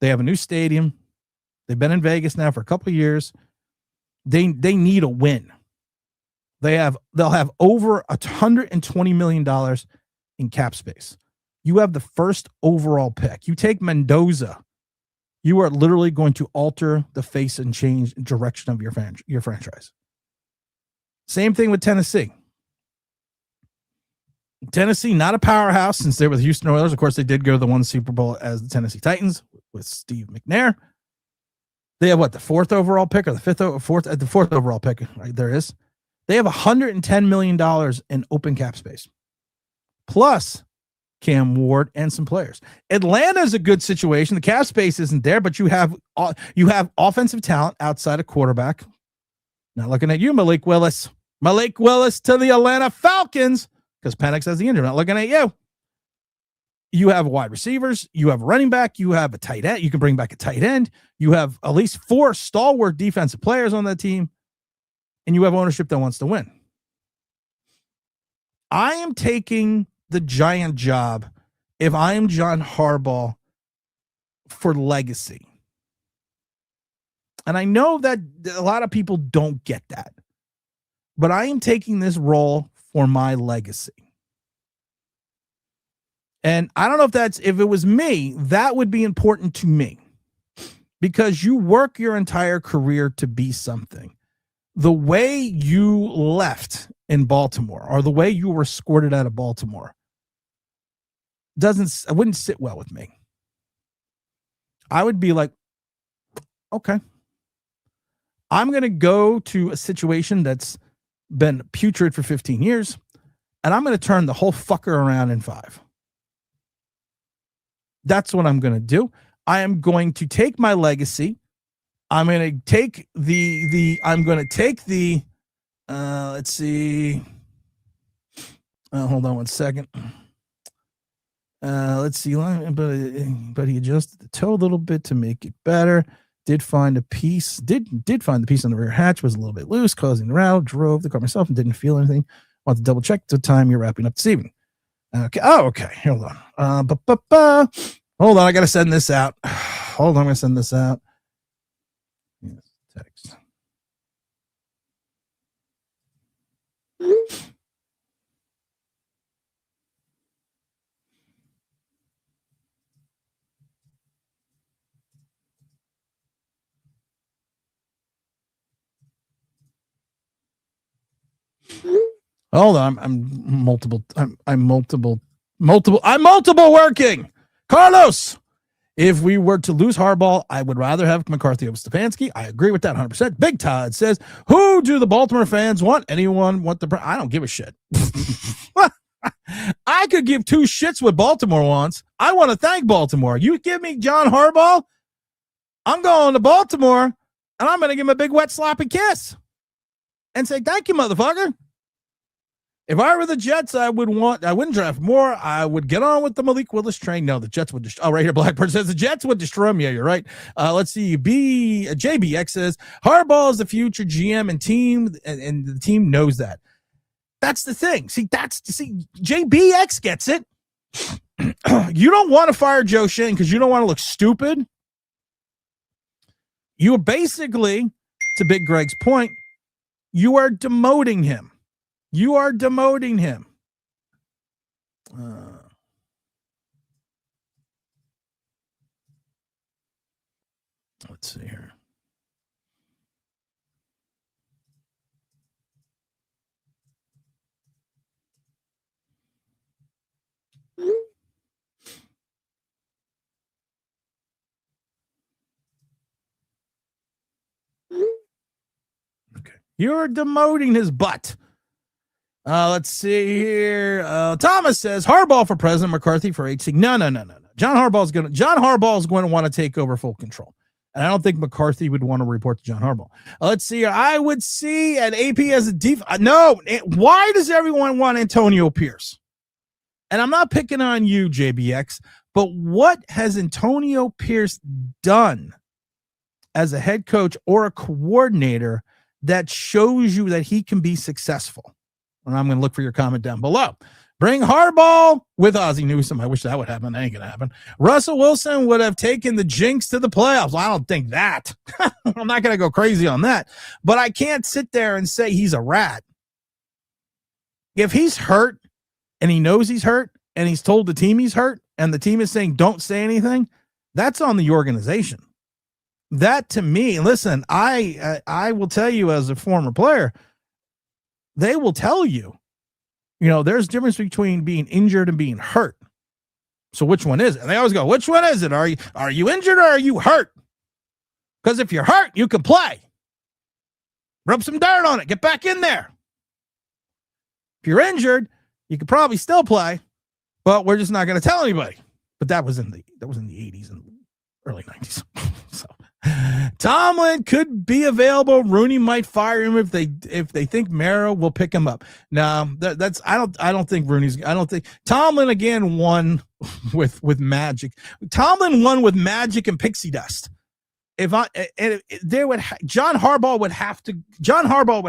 They have a new stadium. They've been in Vegas now for a couple of years. They need a win. They'll have over $120 million in cap space. You have the first overall pick. You take Mendoza, you are literally going to alter the face and change direction of your franchise. Same thing with Tennessee. Tennessee, not a powerhouse since they were the Houston Oilers. Of course, they did go to the one Super Bowl as the Tennessee Titans with Steve McNair. They have the fourth overall pick or the fourth overall pick. Right, there is. They have $110 million in open cap space, plus Cam Ward and some players. Atlanta's a good situation. The cap space isn't there, but you have offensive talent outside of quarterback. Not looking at you, Malik Willis. Malik Willis to the Atlanta Falcons because Penix has the injury. Not looking at you. You have wide receivers. You have a running back. You have a tight end. You can bring back a tight end. You have at least 4 stalwart defensive players on that team, and you have ownership that wants to win. I am taking the Giant job if I am John Harbaugh for legacy. And I know that a lot of people don't get that, but I am taking this role for my legacy. And I don't know if it was me, that would be important to me because you work your entire career to be something. The way you left in Baltimore or the way you were escorted out of Baltimore wouldn't sit well with me. I would be like, okay, I'm going to go to a situation that's been putrid for 15 years, and I'm going to turn the whole fucker around in 5. That's what I'm going to do. I am going to take my legacy. I'm going to take let's see. Hold on one second. Let's see. But he adjusted the toe a little bit to make it better. Did find a piece. Did find the piece on the rear hatch was a little bit loose, causing the rattle. Drove the car myself and didn't feel anything. Want to double check the time you're wrapping up this evening. Okay. Oh, okay. Hold on. Hold on. I got to send this out. Hold on. I'm going to send this out. Yes, text. Hold on. I'm multiple working. Carlos, if we were to lose Harbaugh, I would rather have McCarthy over Stefanski. I agree with that 100%. Big Todd says, who do the Baltimore fans want? Anyone want I don't give a shit. I could give 2 shits what Baltimore wants. I want to thank Baltimore. You give me John Harbaugh, I'm going to Baltimore, and I'm going to give him a big wet sloppy kiss and say, thank you, motherfucker. If I were the Jets, I wouldn't draft more. I would get on with the Malik Willis train. No, the Jets would right here, Blackbird says the Jets would destroy him. Yeah, you're right. Let's see. JBX says Harbaugh is the future GM and team, and the team knows that. That's the thing. See, JBX gets it. You don't want to fire Joe Schoen because you don't want to look stupid. You are basically, to Big Greg's point, you are demoting him. You are demoting him. Let's see here. You're demoting his butt. Let's see here. Thomas says Harbaugh for president, McCarthy for HC. No. John Harbaugh is going to want to take over full control. And I don't think McCarthy would want to report to John Harbaugh. Let's see here. I would see an AP as a no. Why does everyone want Antonio Pierce? And I'm not picking on you, JBX, but what has Antonio Pierce done as a head coach or a coordinator that shows you that he can be successful? And I'm going to look for your comment down below. Bring Harbaugh with Ozzie Newsome. I wish that would happen. That ain't going to happen. Russell Wilson would have taken the Jinx to the playoffs. Well, I don't think that. I'm not going to go crazy on that. But I can't sit there and say he's a rat. If he's hurt and he knows he's hurt and he's told the team he's hurt and the team is saying don't say anything, that's on the organization. That to me, listen, I will tell you as a former player, they will tell you, there's a difference between being injured and being hurt. So which one is it? And they always go, which one is it? Are you injured or are you hurt? Because if you're hurt, you can play. Rub some dirt on it. Get back in there. If you're injured, you could probably still play, but we're just not going to tell anybody. But that was in the 80s and early 90s. So Tomlin could be available. Rooney might fire him if they think Mara will pick him up. No, I don't think Rooney's. I don't think Tomlin again won with magic. Tomlin won with magic and pixie dust. John Harbaugh would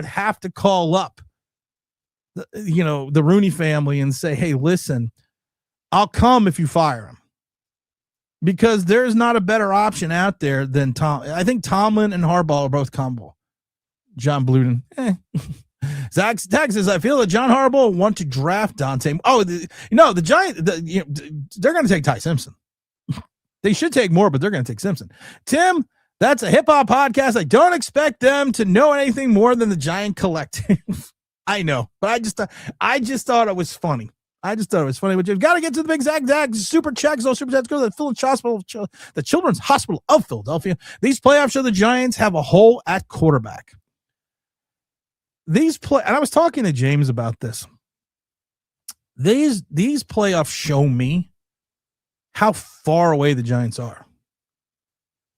have to call up the Rooney family and say, hey, listen, I'll come if you fire him. Because there's not a better option out there than Tom. I think Tomlin and Harbaugh are both combo. John Bluden. Zach says, I feel that John Harbaugh will want to draft Dante. Oh, the Giants, they're going to take Ty Simpson. They should take more, but they're going to take Simpson. Tim, that's a hip-hop podcast. I don't expect them to know anything more than the Giant Collective. I know, but I just thought it was funny. But you've got to get to the big Zach super checks. Those super checks go to the Children's Hospital of Philadelphia. These playoffs show the Giants have a hole at quarterback. And I was talking to James about this. These playoffs show me how far away the Giants are.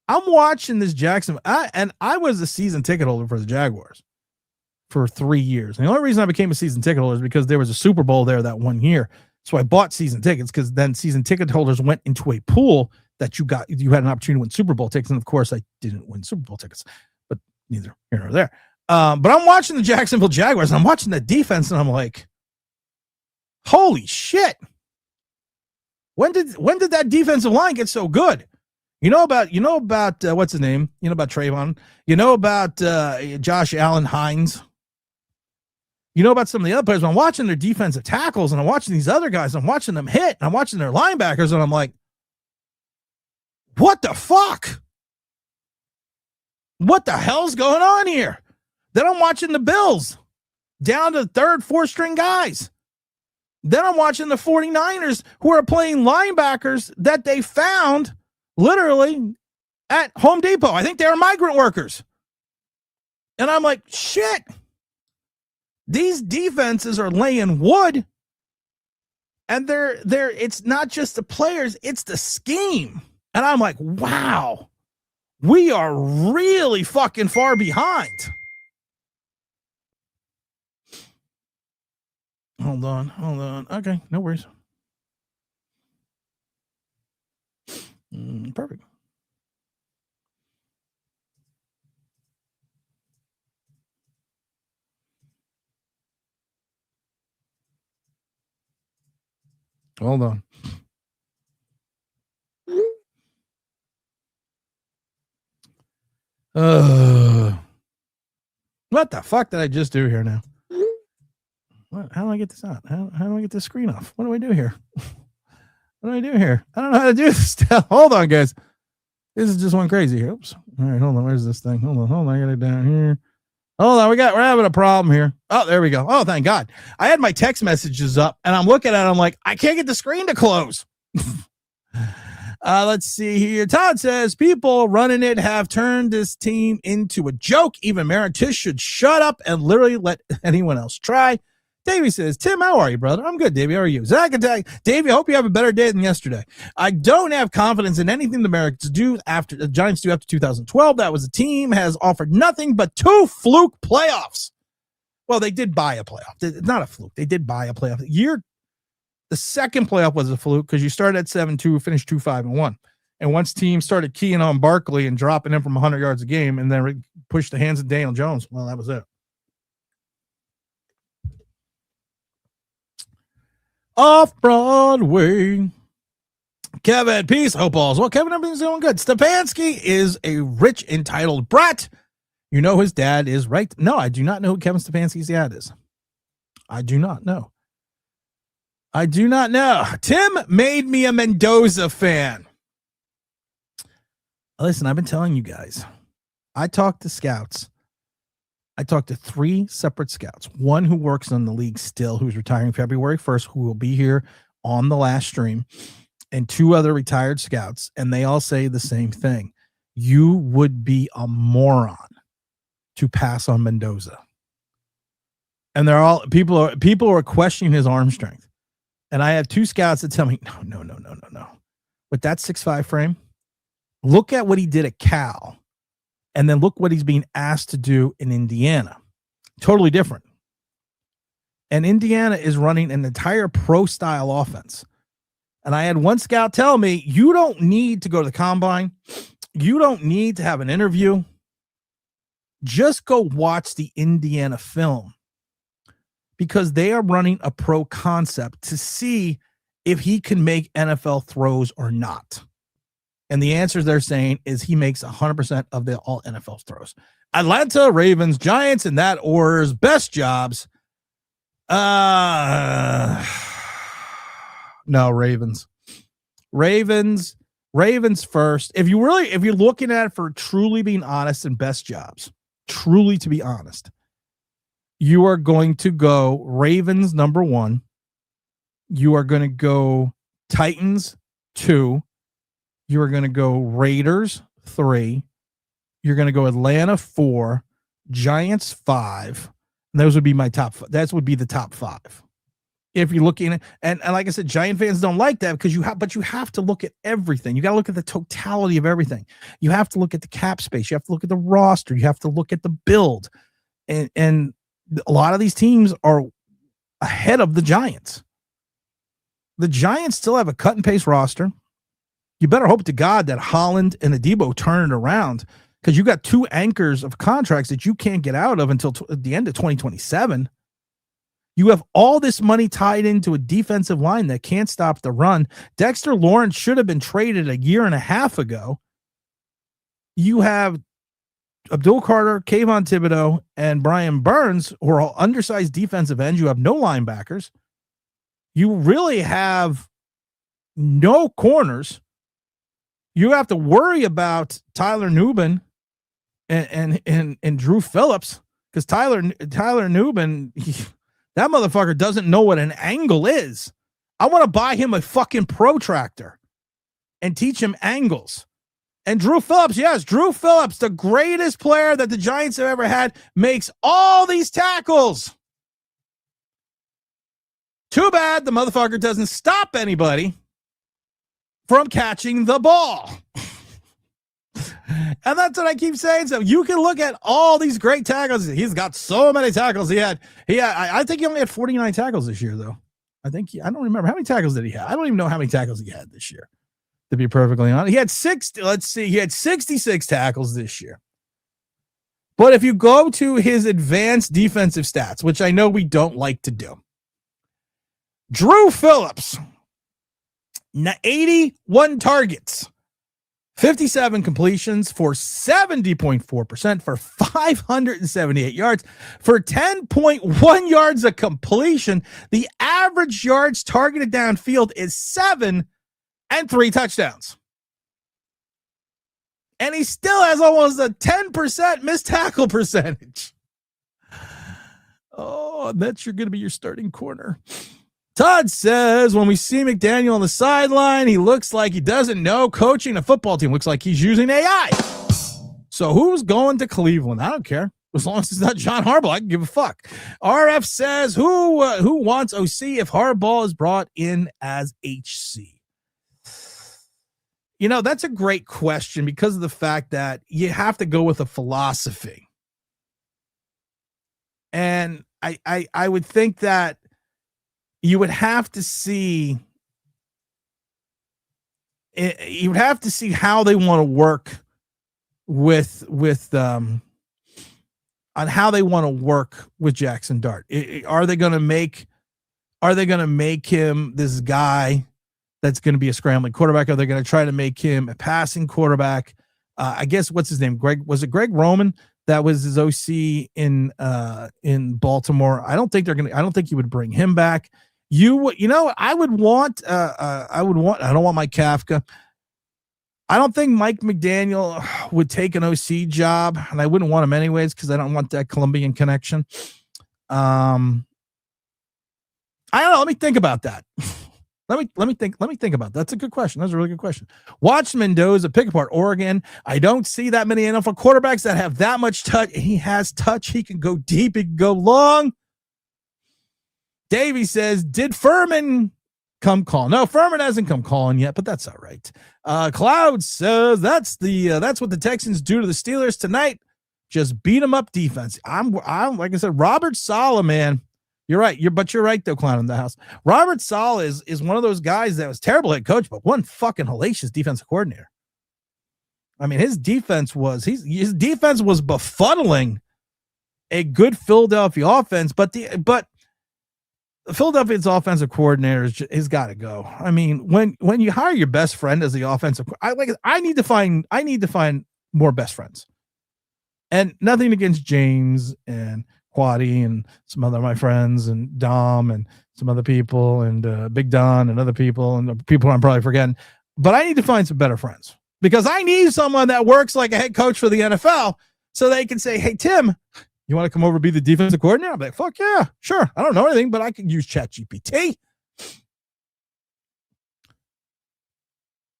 I'm watching this Jacksonville, and I was a season ticket holder for the Jaguars for 3 years. And the only reason I became a season ticket holder is because there was a Super Bowl there that 1 year. So I bought season tickets because then season ticket holders went into a pool that you had an opportunity to win Super Bowl tickets. And of course I didn't win Super Bowl tickets, but neither here nor there. But I'm watching the Jacksonville Jaguars and I'm watching the defense and I'm like, holy shit. When did that defensive line get so good? You know about what's his name? You know about Trayvon. You know about Josh Allen Hines. You know about some of the other players. I'm watching their defensive tackles and I'm watching these other guys. I'm watching them hit. And I'm watching their linebackers and I'm like, what the fuck? What the hell's going on here? Then I'm watching the Bills down to third, fourth string guys. Then I'm watching the 49ers who are playing linebackers that they found literally at Home Depot. I think they were migrant workers. And I'm like, shit. These defenses are laying wood. And it's not just the players, it's the scheme. And I'm like, wow, we are really fucking far behind. Hold on. Okay, no worries. Perfect. Hold on. What the fuck did I just do here now? How do I get this out? How do I get this screen off? What do I do here? What do I do here? I don't know how to do this stuff. Hold on, guys. This is just one crazy here. Oops. All right, hold on. Where's this thing? Hold on. I got it down here. Hold on. We're having a problem here. Oh, there we go. Oh, thank God. I had my text messages up and I'm looking at it. I'm like, I can't get the screen to close. Let's see here. Todd says people running it have turned this team into a joke. Even Maritis should shut up and literally let anyone else try. Davey says, Tim, how are you, brother? I'm good, Davey. How are you? Zach attack. Davey, I hope you have a better day than yesterday. I don't have confidence in anything the Americans do after the Giants do after 2012. That was a team has offered nothing but 2 fluke playoffs. Well, they did buy a playoff. It's not a fluke. They did buy a playoff. The second playoff was a fluke because you started at 7-2, finished 2-5-1. And once teams started keying on Barkley and dropping him from 100 yards a game and then pushed the hands of Daniel Jones, well, that was it. Off Broadway. Kevin, peace. Hope all's well. Kevin, everything's going good. Stefanski is a rich, entitled brat. You know his dad is right. No, I do not know who Kevin Stefanski's dad is. I do not know. Tim made me a Mendoza fan. Listen, I've been telling you guys. I talked to scouts. I talked to 3 separate scouts. One who works on the league still, who's retiring February 1st, who will be here on the last stream, and 2 other retired scouts, and they all say the same thing. You would be a moron to pass on Mendoza. And they're all people are questioning his arm strength. And I have 2 scouts that tell me, no. With that 6'5" frame, look at what he did at Cal. And then look what he's being asked to do in Indiana. Totally different. And Indiana is running an entire pro-style offense. And I had one scout tell me, you don't need to go to the combine. You don't need to have an interview. Just go watch the Indiana film. Because they are running a pro concept to see if he can make NFL throws or not. And the answer they're saying is he makes 100% of the all NFL throws. Atlanta, Ravens, Giants, in that order's best jobs. No, Ravens. Ravens first. If you're looking at it for truly being honest and best jobs, truly to be honest, you are going to go Ravens number 1. You are going to go Titans 2. You are going to go Raiders 3. You're going to go Atlanta 4, Giants 5. And those would be my top. That would be the top 5. If you're looking at, and like I said, Giant fans don't like that because you have to look at everything. You got to look at the totality of everything. You have to look at the cap space. You have to look at the roster. You have to look at the build, and a lot of these teams are ahead of the Giants. The Giants still have a cut and paste roster. You better hope to God that Holland and Adebo turn it around because you got 2 anchors of contracts that you can't get out of until the end of 2027. You have all this money tied into a defensive line that can't stop the run. Dexter Lawrence should have been traded a year and a half ago. You have Abdul Carter, Kayvon Thibodeau, and Brian Burns, who are all undersized defensive ends. You have no linebackers. You really have no corners. You have to worry about Tyler Nubin and Drew Phillips because Tyler Nubin, that motherfucker doesn't know what an angle is. I want to buy him a fucking protractor and teach him angles. And Drew Phillips, yes, Drew Phillips, the greatest player that the Giants have ever had, makes all these tackles. Too bad the motherfucker doesn't stop anybody from catching the ball. And that's what I keep saying. So you can look at all these great tackles. He's got so many tackles. I think he only had 49 tackles this year, though. I don't remember. How many tackles did he have? I don't even know how many tackles he had this year, to be perfectly honest. He had 66 tackles this year. But if you go to his advanced defensive stats, which I know we don't like to do, Drew Phillips, 81 targets, 57 completions for 70.4% for 578 yards for 10.1 yards of completion. The average yards targeted downfield is 7 and 3 touchdowns. And he still has almost a 10% missed tackle percentage. Oh, that's going to be your starting corner. Todd says when we see McDaniel on the sideline, he looks like he doesn't know coaching a football team. Looks like he's using AI. So who's going to Cleveland? I don't care. As long as it's not John Harbaugh, I can give a fuck. RF says who wants OC if Harbaugh is brought in as HC? You know, that's a great question because of the fact that you have to go with a philosophy. And I would think that you would have to see how they want to work on how they want to work with Jackson Dart. Are they going to make him this guy that's going to be a scrambling quarterback? Are they going to try to make him a passing quarterback? I guess what's his name? Greg Roman? That was his OC in Baltimore. I don't think you would bring him back. I don't want Mike Kafka. I don't think Mike McDaniel would take an OC job, and I wouldn't want him anyways because I don't want that Colombian connection. I don't know. Let me think about that. Let me think about that. That's a good question. That's a really good question. Watch Mendoza pick apart Oregon. I don't see that many NFL quarterbacks that have that much touch. He has touch. He can go deep. He can go long. Davey says, did Furman come call? No, Furman hasn't come calling yet, but that's all right. Cloud says that's what the Texans do to the Steelers tonight. Just beat them up defense. I'm like I said, Robert Saleh, man. You're right. You're right though, Clown in the house. Robert Saleh is one of those guys that was terrible head coach, but one fucking hellacious defensive coordinator. I mean, his defense was befuddling a good Philadelphia offense, but Philadelphia's offensive coordinator has got to go. I mean, when you hire your best friend as the offensive, I need to find more best friends. And nothing against James and Quaddy and some other of my friends and Dom and some other people and Big Don and other people and the people I'm probably forgetting. But I need to find some better friends because I need someone that works like a head coach for the NFL so they can say, hey, Tim, you want to come over and be the defensive coordinator? I'm like, fuck yeah, sure. I don't know anything, but I can use ChatGPT.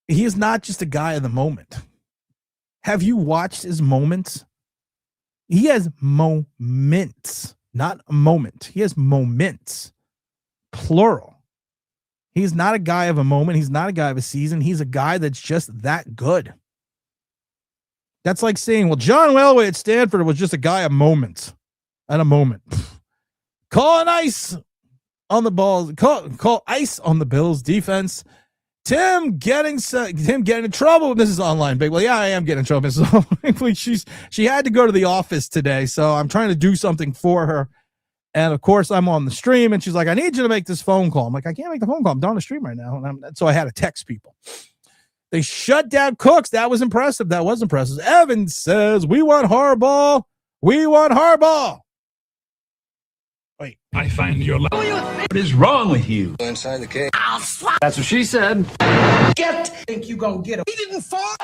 He is not just a guy of the moment. Have you watched his moments? He has moments, not a moment. He has moments, plural. He's not a guy of a moment. He's not a guy of a season. He's a guy that's just that good. That's like saying, well, John Elway at Stanford was just a guy of moments. At a moment. Call ice on the balls. Call ice on the Bills defense. Tim getting in trouble. This is online, big. Well, yeah, I am getting in trouble. She had to go to the office today, so I'm trying to do something for her. And of course, I'm on the stream, and she's like, "I need you to make this phone call." I'm like, "I can't make the phone call. I'm on the stream right now." And so I had to text people. They shut down Cooks. That was impressive. Evan says, "We want Harbaugh. We want Harbaugh." Wait, I find your life. What is wrong with you? Inside the cage. That's what she said. Think you gonna get him? He didn't fall.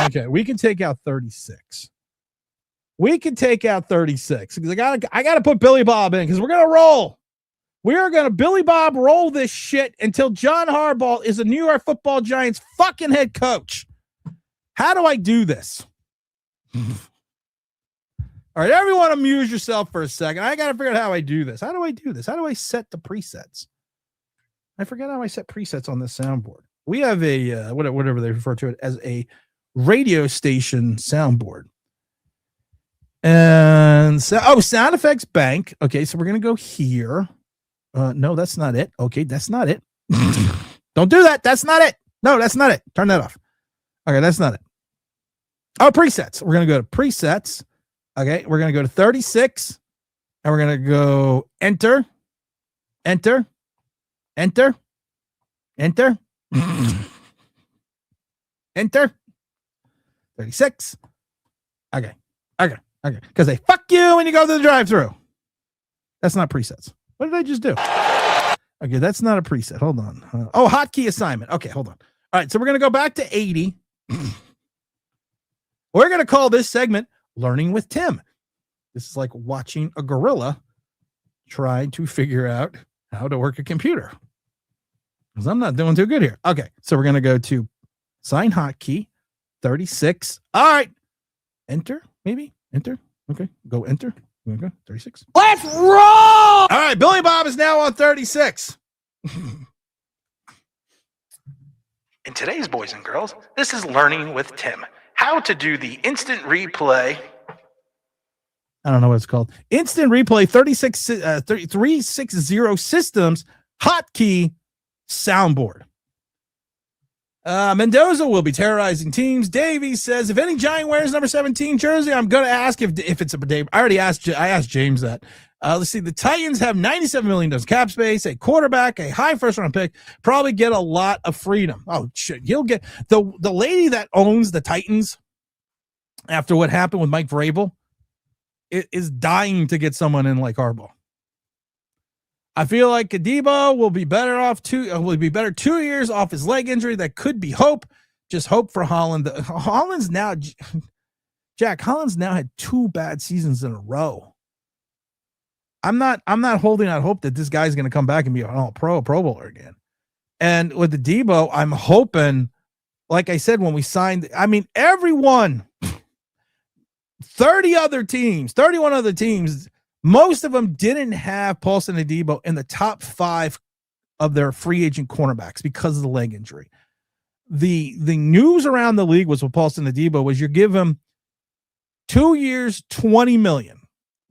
okay, we can take out 36. Because I gotta put Billy Bob in because we're gonna roll. We are gonna Billy Bob roll this shit until John Harbaugh is a New York Football Giants fucking head coach. How do I do this? All right, everyone amuse yourself for a second. I got to figure out how I do this. How do I do this? How do I set the presets? I forget how I set presets on this soundboard. We have a, whatever they refer to it as, a radio station soundboard. And sound effects bank. Okay, so we're going to go here. No, that's not it. Okay, that's not it. Don't do that. That's not it. No, that's not it. Turn that off. Okay, that's not it. Oh, presets. We're going to go to presets. Okay, we're going to go to 36, and we're going to go enter, 36. Okay. Because they fuck you when you go to the drive-thru. That's not presets. What did I just do? Okay, that's not a preset. Hold on. Hotkey assignment. Okay, hold on. All right, so we're going to go back to 80. We're going to call this segment Learning with Tim. This is like watching a gorilla trying to figure out how to work a computer because I'm not doing too good here. Okay, so we're going to go to sign hotkey 36. All right. Enter, maybe. Enter. Okay, go enter. Okay, 36. Let's roll! All right, Billy Bob is now on 36. In today's Boys and Girls, this is Learning with Tim. How to do the instant replay. I don't know what it's called. Instant replay 360 systems hotkey soundboard. Mendoza will be terrorizing teams. Davey says, if any Giant wears number 17 jersey, I'm going to ask if it's a Dave. I asked James that. Let's see. The Titans have $97 million cap space, a quarterback, a high first round pick, probably get a lot of freedom. Oh, shit. He'll get the lady that owns the Titans after what happened with Mike Vrabel is dying to get someone in like Harbaugh. I feel like Adebo will be better 2 years off his leg injury. That could be hope. Just hope for Holland. Holland's now had 2 bad seasons in a row. I'm not holding out hope that this guy's going to come back and be a pro bowler again. And with the Debo, I'm hoping, like I said, when we signed, I mean, everyone, 31 other teams, most of them didn't have Paulson Adebo in the top 5 of their free agent cornerbacks because of the leg injury. The news around the league was with Paulson Adebo was you give him 2 years, $20 million.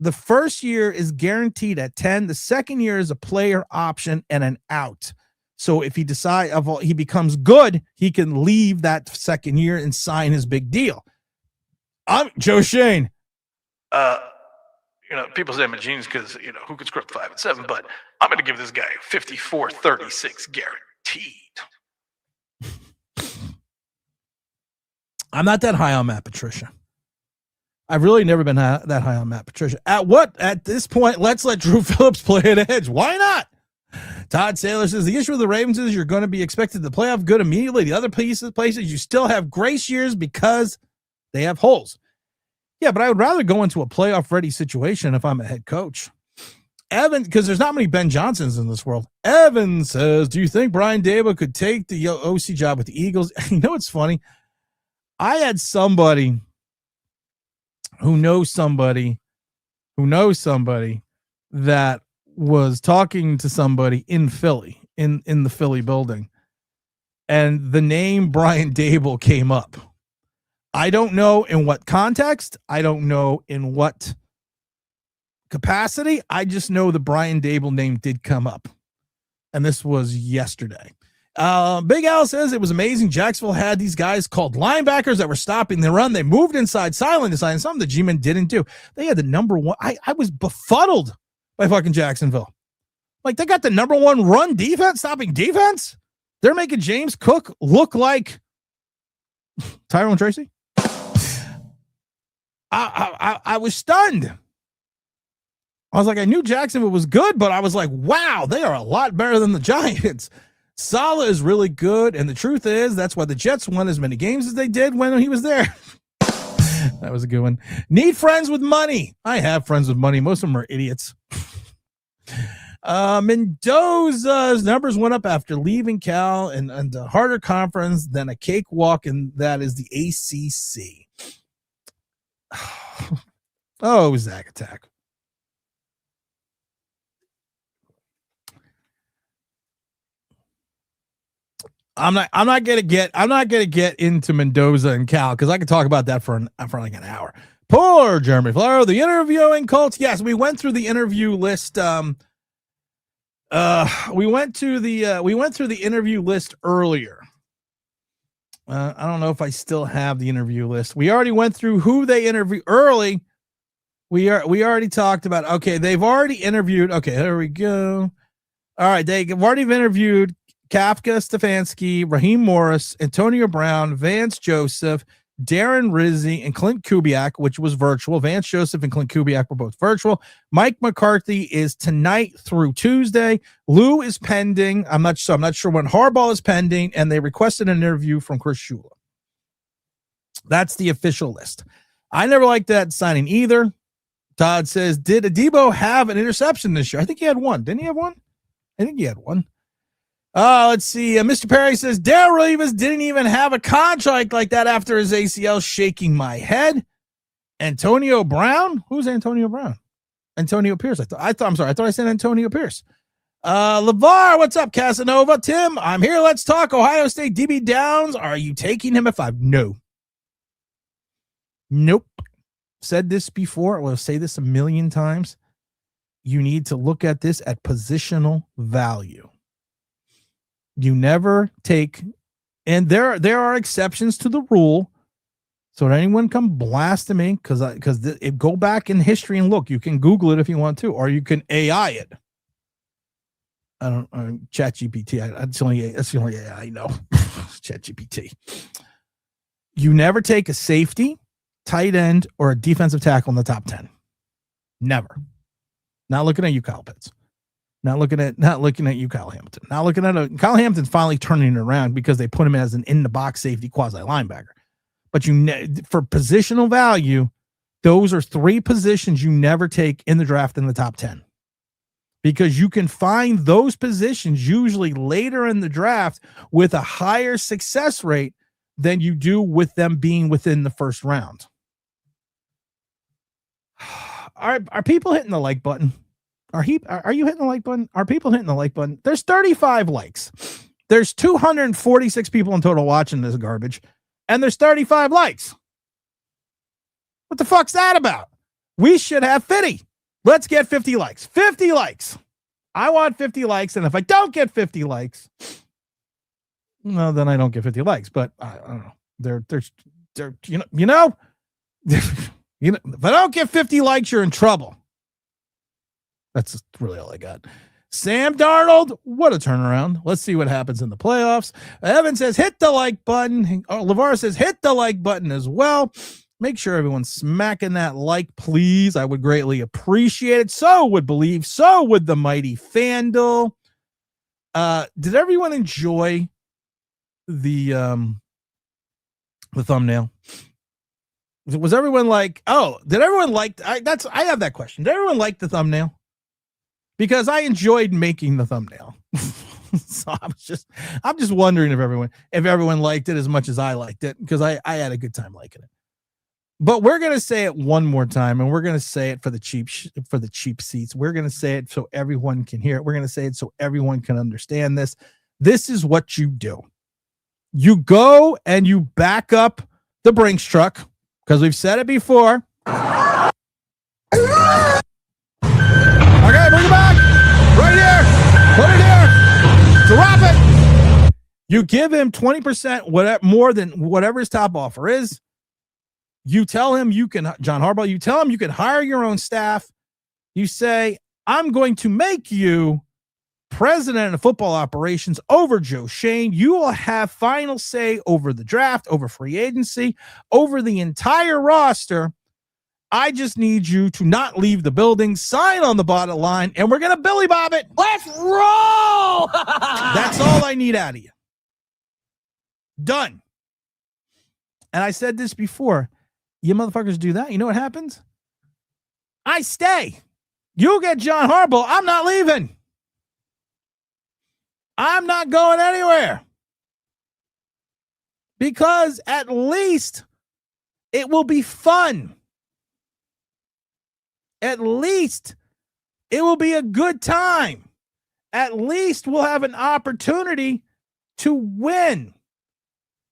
The first year is guaranteed at 10. The second year is a player option and an out. So if he he becomes good, he can leave that second year and sign his big deal. I'm Joe Schoen. People say I'm a genius because, who could script 5 and 7, but I'm going to give this guy 54-36 guaranteed. I'm not that high on Matt Patricia. I've really never been that high on Matt Patricia. At this point, let's let Drew Phillips play at edge. Why not? Todd Saylor says the issue with the Ravens is you're going to be expected to play off good immediately. The other places you still have grace years because they have holes. Yeah, but I would rather go into a playoff ready situation if I'm a head coach. Evan, because there's not many Ben Johnsons in this world. Evan says, do you think Brian Daboll could take the OC job with the Eagles? You know, it's funny. I had somebody who knows somebody that was talking to somebody in Philly, in the Philly building, and the name Brian Daboll came up. I don't know in what context. I don't know in what capacity. I just know the Brian Daboll name did come up, and this was yesterday. Big Al says it was amazing. Jacksonville had these guys called linebackers that were stopping the run. They moved inside, silent inside, and something the G-men didn't do. They had the number one. I was befuddled by fucking Jacksonville. Like, they got the number one run defense, stopping defense. They're making James Cook look like Tyrone Tracy. I was stunned. I was like, I knew Jacksonville was good, but I was like, wow, they are a lot better than the Giants. Saleh is really good, and the truth is that's why the Jets won as many games as they did when he was there. That was a good one. Need friends with money. I have friends with money. Most of them are idiots. Mendoza's numbers went up after leaving Cal and a harder conference than a cakewalk, and that is the ACC. Oh, Zach Attack. I'm not gonna get into Mendoza and Cal because I could talk about that for like an hour. Poor Jeremy Flower, the interviewing Colts. Yes, we went through the interview list. We went through the interview list earlier. I don't know if I still have the interview list. We already went through who they interviewed early. We already talked about. Okay, they've already interviewed. Okay, there we go. All right, they've already interviewed Kafka Stefanski, Raheem Morris, Antonio Brown, Vance Joseph, Darren Rizzi, and Clint Kubiak, which was virtual. Vance Joseph and Clint Kubiak were both virtual. Mike McCarthy is tonight through Tuesday. Lou is pending. I'm not sure when Harbaugh is pending, and they requested an interview from Chris Shula. That's the official list. I never liked that signing either. Todd says, did Adebo have an interception this year? I think he had one. Didn't he have one? I think he had one. Let's see. Mr. Perry says, Darrell Reeves didn't even have a contract like that after his ACL. Shaking my head. Antonio Brown? Who's Antonio Brown? Antonio Pierce. I thought I said Antonio Pierce. LeVar, what's up, Casanova? Tim, I'm here. Let's talk. Ohio State DB Downs. Are you taking him at 5? No. Nope. Said this before. I will say this a million times. You need to look at this at positional value. You never take, and there are exceptions to the rule. So that anyone come blasting me, because go back in history and look. You can Google it if you want to, or you can AI it. I don't ChatGPT. That's the only AI I know. ChatGPT. You never take a safety, tight end, or a defensive tackle in the top 10. Never. Not looking at you, Kyle Pitts. Not looking at you, Kyle Hamilton. Not looking at Kyle Hamilton's finally turning it around because they put him as an in the box safety quasi linebacker. But for positional value, those are 3 positions you never take in the draft in the top 10. Because you can find those positions usually later in the draft with a higher success rate than you do with them being within the first round. Are people hitting the like button? Are you hitting the like button? Are people hitting the like button? There's 35 likes. There's 246 people in total watching this garbage. And there's 35 likes. What the fuck's that about? We should have 50. Let's get 50 likes. 50 likes. I want 50 likes. And if I don't get 50 likes, well, then I don't get 50 likes. But I don't know. There's you know, if I don't get 50 likes, you're in trouble. That's really all I got. Sam Darnold, what a turnaround. Let's see what happens in the playoffs. Evan says, hit the like button. LeVar says, hit the like button as well. Make sure everyone's smacking that like, please. I would greatly appreciate it. So would Believe. So would the mighty FanDuel. Did everyone enjoy the thumbnail? Was everyone like, did everyone like, I have that question. Did everyone like the thumbnail? Because I enjoyed making the thumbnail. So I'm just wondering if everyone liked it as much as I liked it, because I had a good time liking it. But we're going to say it one more time, and we're going to say it for the cheap seats. We're going to say it so everyone can hear it. We're going to say it so everyone can understand this. This is what you do. You go and you back up the Brinks truck, because we've said it before. Okay, bring it back. Right here. Put it here. Drop it. You give him 20%, more than whatever his top offer is. You tell him John Harbaugh, you tell him you can hire your own staff. You say, I'm going to make you president of football operations over Joe Schoen. You will have final say over the draft, over free agency, over the entire roster. I just need you to not leave the building, sign on the bottom line, and we're going to Billy Bob it. Let's roll. That's all I need out of you. Done. And I said this before. You motherfuckers do that. You know what happens? I stay. You get John Harbaugh. I'm not leaving. I'm not going anywhere. Because at least it will be fun. At least it will be a good time. At least we'll have an opportunity to win.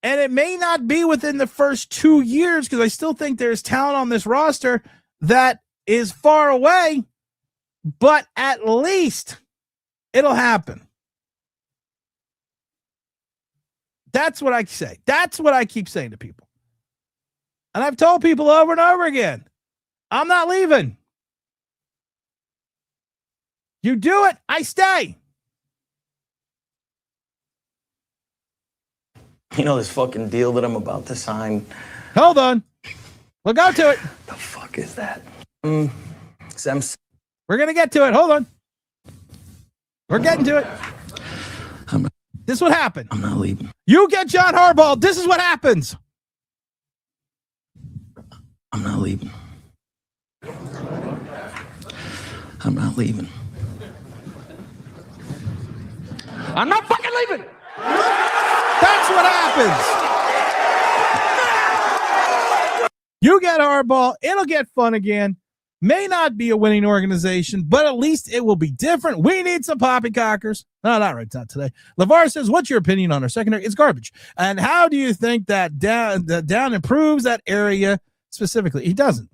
And it may not be within the first 2 years, because I still think there's talent on this roster that is far away, but at least it'll happen. That's what I say. That's what I keep saying to people. And I've told people over and over again, I'm not leaving. You do it, I stay. You know this fucking deal that I'm about to sign? Hold on. We'll go to it. The fuck is that? We're going to get to it. Hold on. We're getting to it. This is what happened. I'm not leaving. You get John Harbaugh. This is what happens. I'm not leaving. I'm not leaving. I'm not fucking leaving. That's what happens. You get Harbaugh, it'll get fun again. May not be a winning organization, but at least it will be different. We need some poppycockers. No, not right, not today. LeVar says, what's your opinion on our secondary? It's garbage. And how do you think that down improves that area specifically? He doesn't.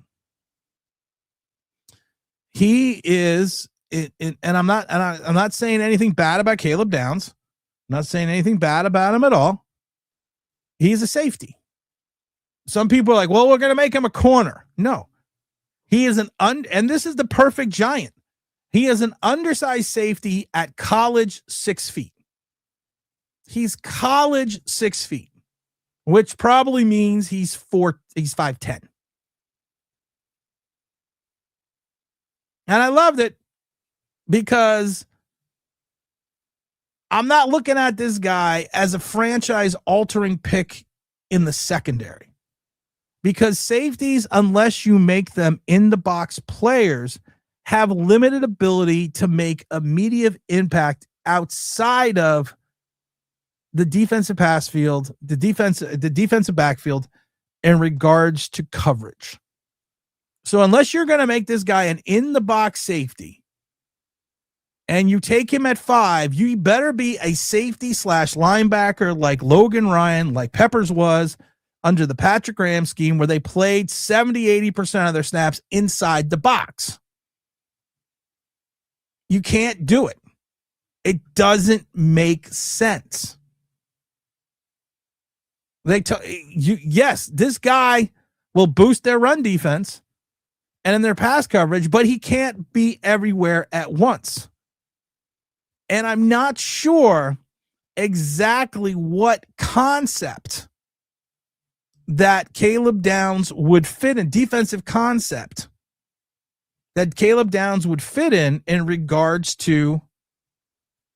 He is, and I'm not saying anything bad about Caleb Downs. I'm not saying anything bad about him at all. He's a safety. Some people are like, well, we're going to make him a corner. No. He is and this is the perfect Giant. He is an undersized safety at college 6 feet. He's college 6 feet, which probably means he's 5'10". And I loved it because I'm not looking at this guy as a franchise-altering pick in the secondary. Because safeties, unless you make them in-the-box players, have limited ability to make immediate impact outside of the defensive pass field, the defensive backfield in regards to coverage. So unless you're going to make this guy an in-the-box safety and you take him at 5, you better be a safety / linebacker like Logan Ryan, like Peppers was, under the Patrick Graham scheme where they played 70-80% of their snaps inside the box. You can't do it. It doesn't make sense. Yes, this guy will boost their run defense and in their pass coverage, but he can't be everywhere at once. And I'm not sure exactly what concept that Caleb Downs would fit in, defensive concept that Caleb Downs would fit in regards to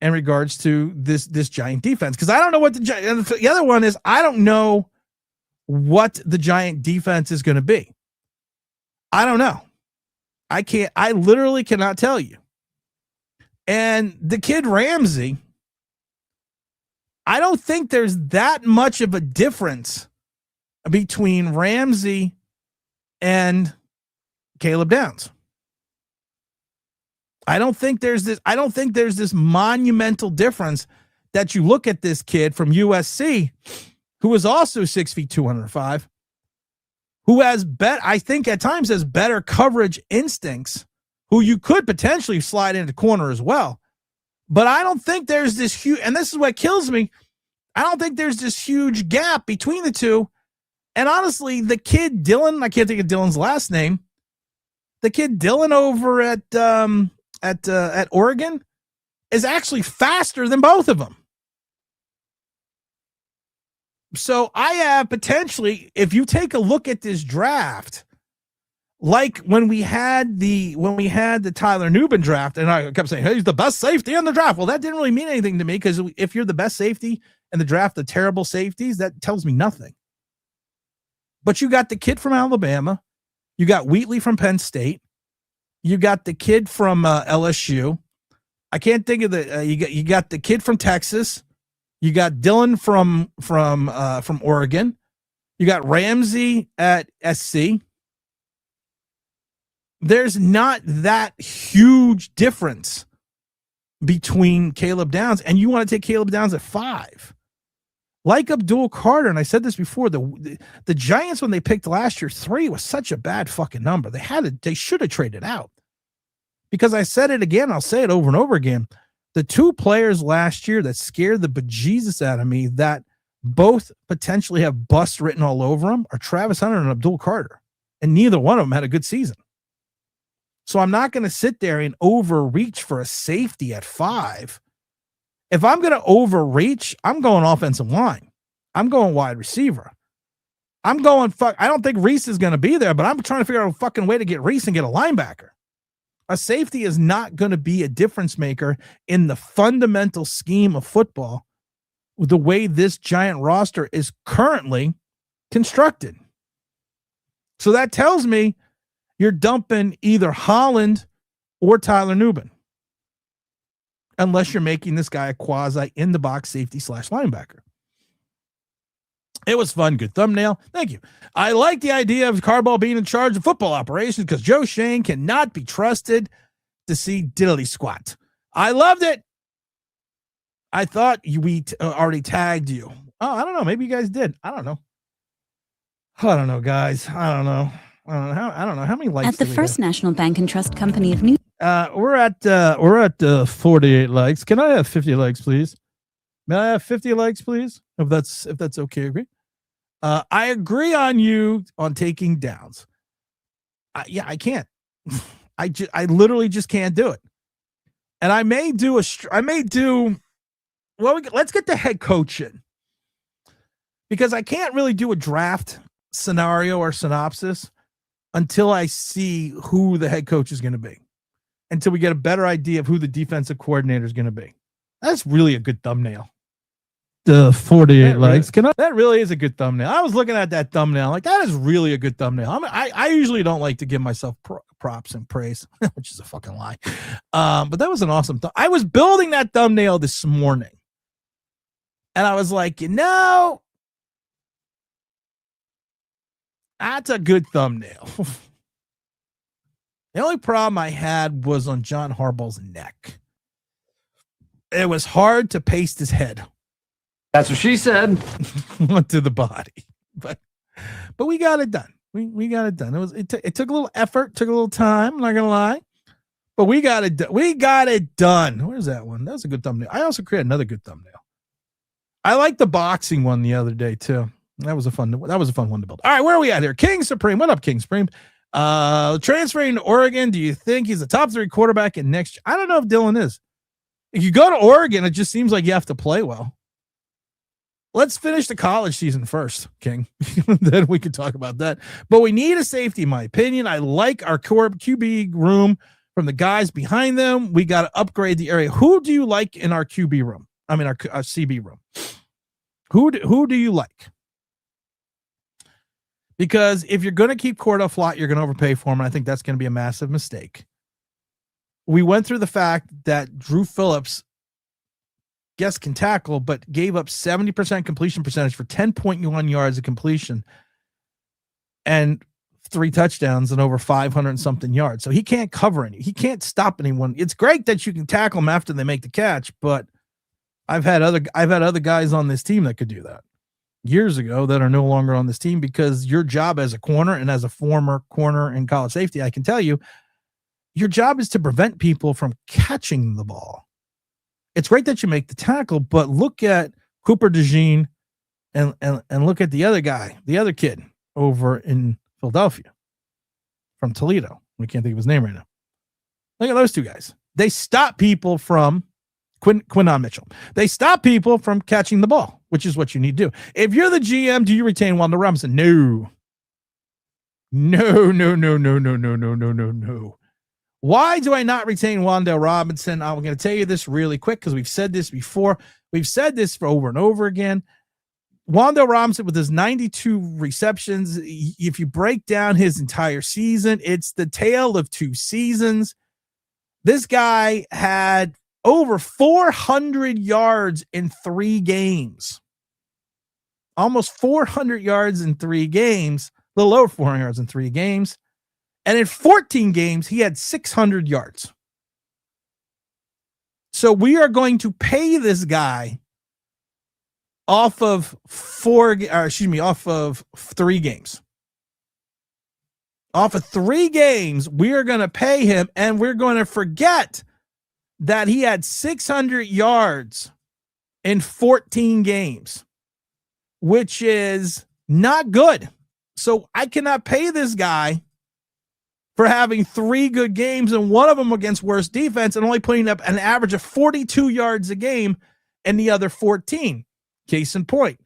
this Giant defense. Because I don't know what the other one is. I don't know what the Giant defense is going to be. I don't know. I literally cannot tell you. And the kid Ramsey, I don't think there's that much of a difference between Ramsey and Caleb Downs. I don't think there's this monumental difference that you look at this kid from USC, who is also 6 feet 205, who has I think at times has better coverage instincts, who you could potentially slide into corner as well. But I don't think there's this huge, and this is what kills me, I don't think there's this huge gap between the two. And honestly, the kid Dylan, I can't think of Dylan's last name. The kid Dylan over at Oregon is actually faster than both of them. So I have potentially, if you take a look at this draft, like when we had the Tyler Nubin draft, and I kept saying, hey, he's the best safety in the draft. Well, that didn't really mean anything to me, because if you're the best safety in the draft of terrible safeties, that tells me nothing. But you got the kid from Alabama, you got Wheatley from Penn State, you got the kid from LSU. I can't think of the you got the kid from Texas. You got Dylan from Oregon. You got Ramsey at SC. There's not that huge difference between Caleb Downs, and you want to take Caleb Downs at 5. Like Abdul Carter, and I said this before, the Giants, when they picked last year, 3 was such a bad fucking number. They should have traded out. Because I said it again, I'll say it over and over again. The 2 players last year that scared the bejesus out of me, that both potentially have bust written all over them, are Travis Hunter and Abdul Carter. And neither one of them had a good season. So I'm not going to sit there and overreach for a safety at 5. If I'm going to overreach, I'm going offensive line. I'm going wide receiver. I'm going I don't think Reese is going to be there, but I'm trying to figure out a fucking way to get Reese and get a linebacker. A safety is not going to be a difference maker in the fundamental scheme of football with the way this Giant roster is currently constructed. So that tells me you're dumping either Holland or Tyler Nubin, unless you're making this guy a quasi in the box safety / linebacker. It was fun. Good thumbnail. Thank you. I like the idea of Harbaugh being in charge of football operations because Joe Schoen cannot be trusted to see diddly squat. I loved it. I thought we already tagged you. Oh, I don't know. Maybe you guys did. I don't know. I don't know, guys. I don't know. I don't know how many likes. At the First National Bank and Trust Company of New. We're at 48 likes. Can I have 50 likes, please? May I have 50 likes, please? If that's okay, agree. I agree on you on taking downs. I can't. I literally just can't do it. And I may do let's get the head coach in, because I can't really do a draft scenario or synopsis until I see who the head coach is going to be, until we get a better idea of who the defensive coordinator is going to be. That's really a good thumbnail. The 48 likes. That really is a good thumbnail. I was looking at that thumbnail like that is really a good thumbnail. I usually don't like to give myself props and praise, which is a fucking lie. But that was an awesome. I was building that thumbnail this morning, and I was like, that's a good thumbnail. The only problem I had was on John Harbaugh's neck. It was hard to paste his head. That's what she said. Onto the body, but we got it done. We got it done. It took a little effort, took a little time. I'm not gonna lie, but we got it. We got it done. Where's that one? That was a good thumbnail. I also created another good thumbnail. I like the boxing one the other day too. That was a fun one to build. All right, where are we at here? King Supreme. What up, King Supreme? Transferring to Oregon. Do you think he's a top 3 quarterback in next year? I don't know if Dylan is. If you go to Oregon, it just seems like you have to play well. Let's finish the college season first, King. Then we can talk about that. But we need a safety, in my opinion. I like our core QB room from the guys behind them. We got to upgrade the area. Who do you like in our QB room? I mean, our CB room. Who do you like? Because if you're going to keep Cordell Flott, you're going to overpay for him, and I think that's going to be a massive mistake. We went through the fact that Drew Phillips, yes, can tackle, but gave up 70% completion percentage for 10.1 yards of completion and 3 touchdowns and over 500 and something yards. So he can't cover any. He can't stop anyone. It's great that you can tackle them after they make the catch, but I've had other guys on this team that could do that years ago that are no longer on this team, because your job as a corner and as a former corner in college safety, I can tell you, your job is to prevent people from catching the ball. It's great that you make the tackle, but look at Cooper DeJean and look at the other guy, the other kid over in Philadelphia from Toledo. We can't think of his name right now. Look at those 2 guys. They stop people from Quinton Mitchell. They stop people from catching the ball, which is what you need to do. If you're the GM, do you retain Wandale Robinson? No. Why do I not retain Wandale Robinson? I'm going to tell you this really quick because we've said this before. We've said this for over and over again. Wandale Robinson with his 92 receptions, if you break down his entire season, it's the tale of 2 seasons. This guy had over 400 yards in 3 games. Almost 400 yards in 3 games, a little over 400 yards in 3 games. And in 14 games, he had 600 yards. So we are going to pay this guy off of 3 games. Off of 3 games, we are going to pay him, and we're going to forget that he had 600 yards in 14 games, which is not good. So I cannot pay this guy for having 3 good games, and one of them against worse defense, and only putting up an average of 42 yards a game in the other 14. Case in point,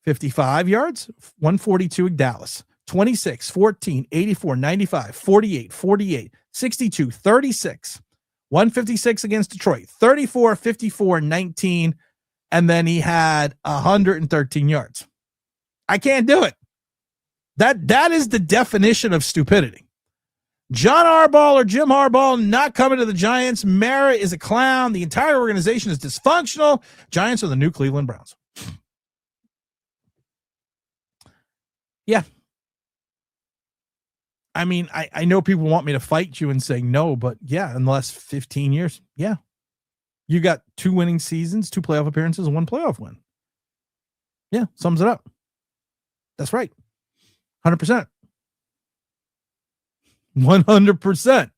55 yards, 142 in Dallas, 26, 14, 84, 95, 48, 48, 62, 36, 156 against Detroit, 34, 54, 19, and then he had 113 yards. I can't do it. That is the definition of stupidity. John Harbaugh or Jim Harbaugh not coming to the Giants. Mara is a clown. The entire organization is dysfunctional. Giants are the new Cleveland Browns. Yeah. I mean, I know people want me to fight you and say no, but yeah, in the last 15 years, yeah. You got 2 winning seasons, 2 playoff appearances, and 1 playoff win. Yeah, sums it up. That's right. 100%. 100%.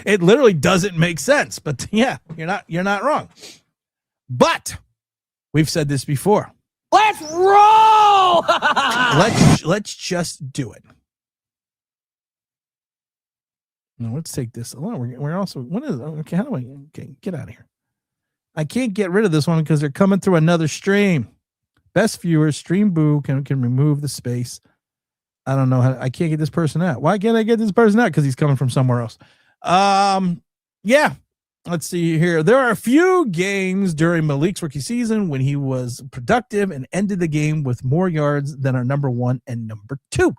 It literally doesn't make sense. But yeah, you're not wrong. But we've said this before. Let's roll. let's just do it. No, let's take this. We're also, what is it? Okay, how do I, okay, get out of here. I can't get rid of this one because they're coming through another stream. Best viewers, stream boo can remove the space. I don't know how, I can't get this person out. Why can't I get this person out? Because he's coming from somewhere else. Yeah. Let's see here. There are a few games during Malik's rookie season when he was productive and ended the game with more yards than our number 1 and number 2.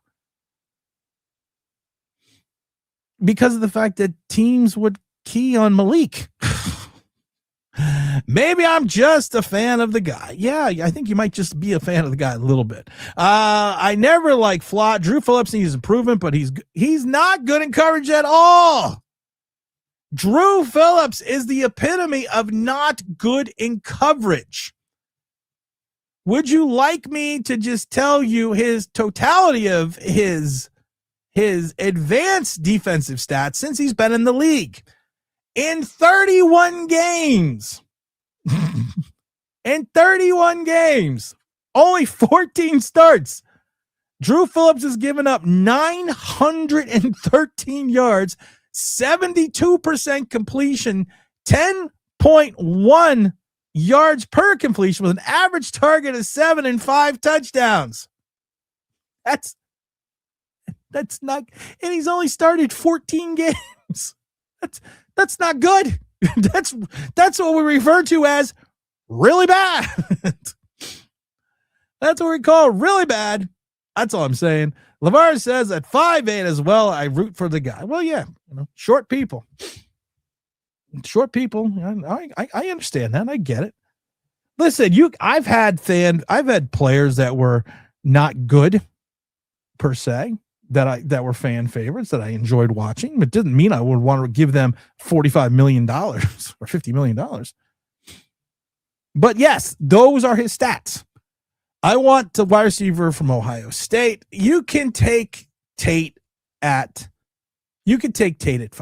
Because of the fact that teams would key on Malik. Maybe I'm just a fan of the guy. Yeah, I think you might just be a fan of the guy a little bit. I never like Flott. Drew Phillips needs improvement, but he's not good in coverage at all. Drew Phillips is the epitome of not good in coverage. Would you like me to just tell you his totality of his advanced defensive stats since he's been in the league? In 31 games, only 14 starts, Drew Phillips has given up 913 yards, 72% completion, 10.1 yards per completion with an average target of 7 and 5 touchdowns. That's not, and he's only started 14 games. That's not good. That's what we refer to as really bad. That's what we call really bad. That's all I'm saying. LeVar says at 5'8" as well, I root for the guy. Well, yeah, short people. I understand that. I get it. Listen, I've had players that were not good per se, that were fan favorites that I enjoyed watching, but didn't mean I would want to give them $45 million or $50 million. But yes, those are his stats. I want the wide receiver from Ohio State. You can take Tate at 5. You can take Tate at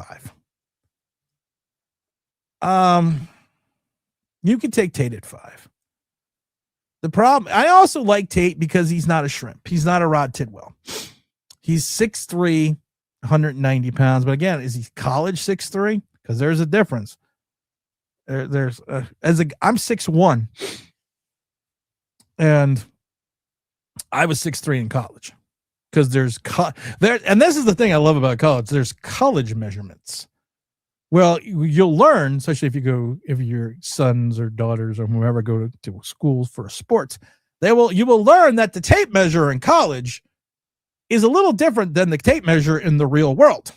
5. The problem, I also like Tate because he's not a shrimp. He's not a Rod Tidwell. He's 6'3", 190 pounds. But again, is he college 6'3"? Because there's a difference. I'm 6'1", and I was 6'3" in college. Because and this is the thing I love about college. There's college measurements. Well, you'll learn, especially if your sons or daughters or whoever go to school for sports, you will learn that the tape measure in college is a little different than the tape measure in the real world.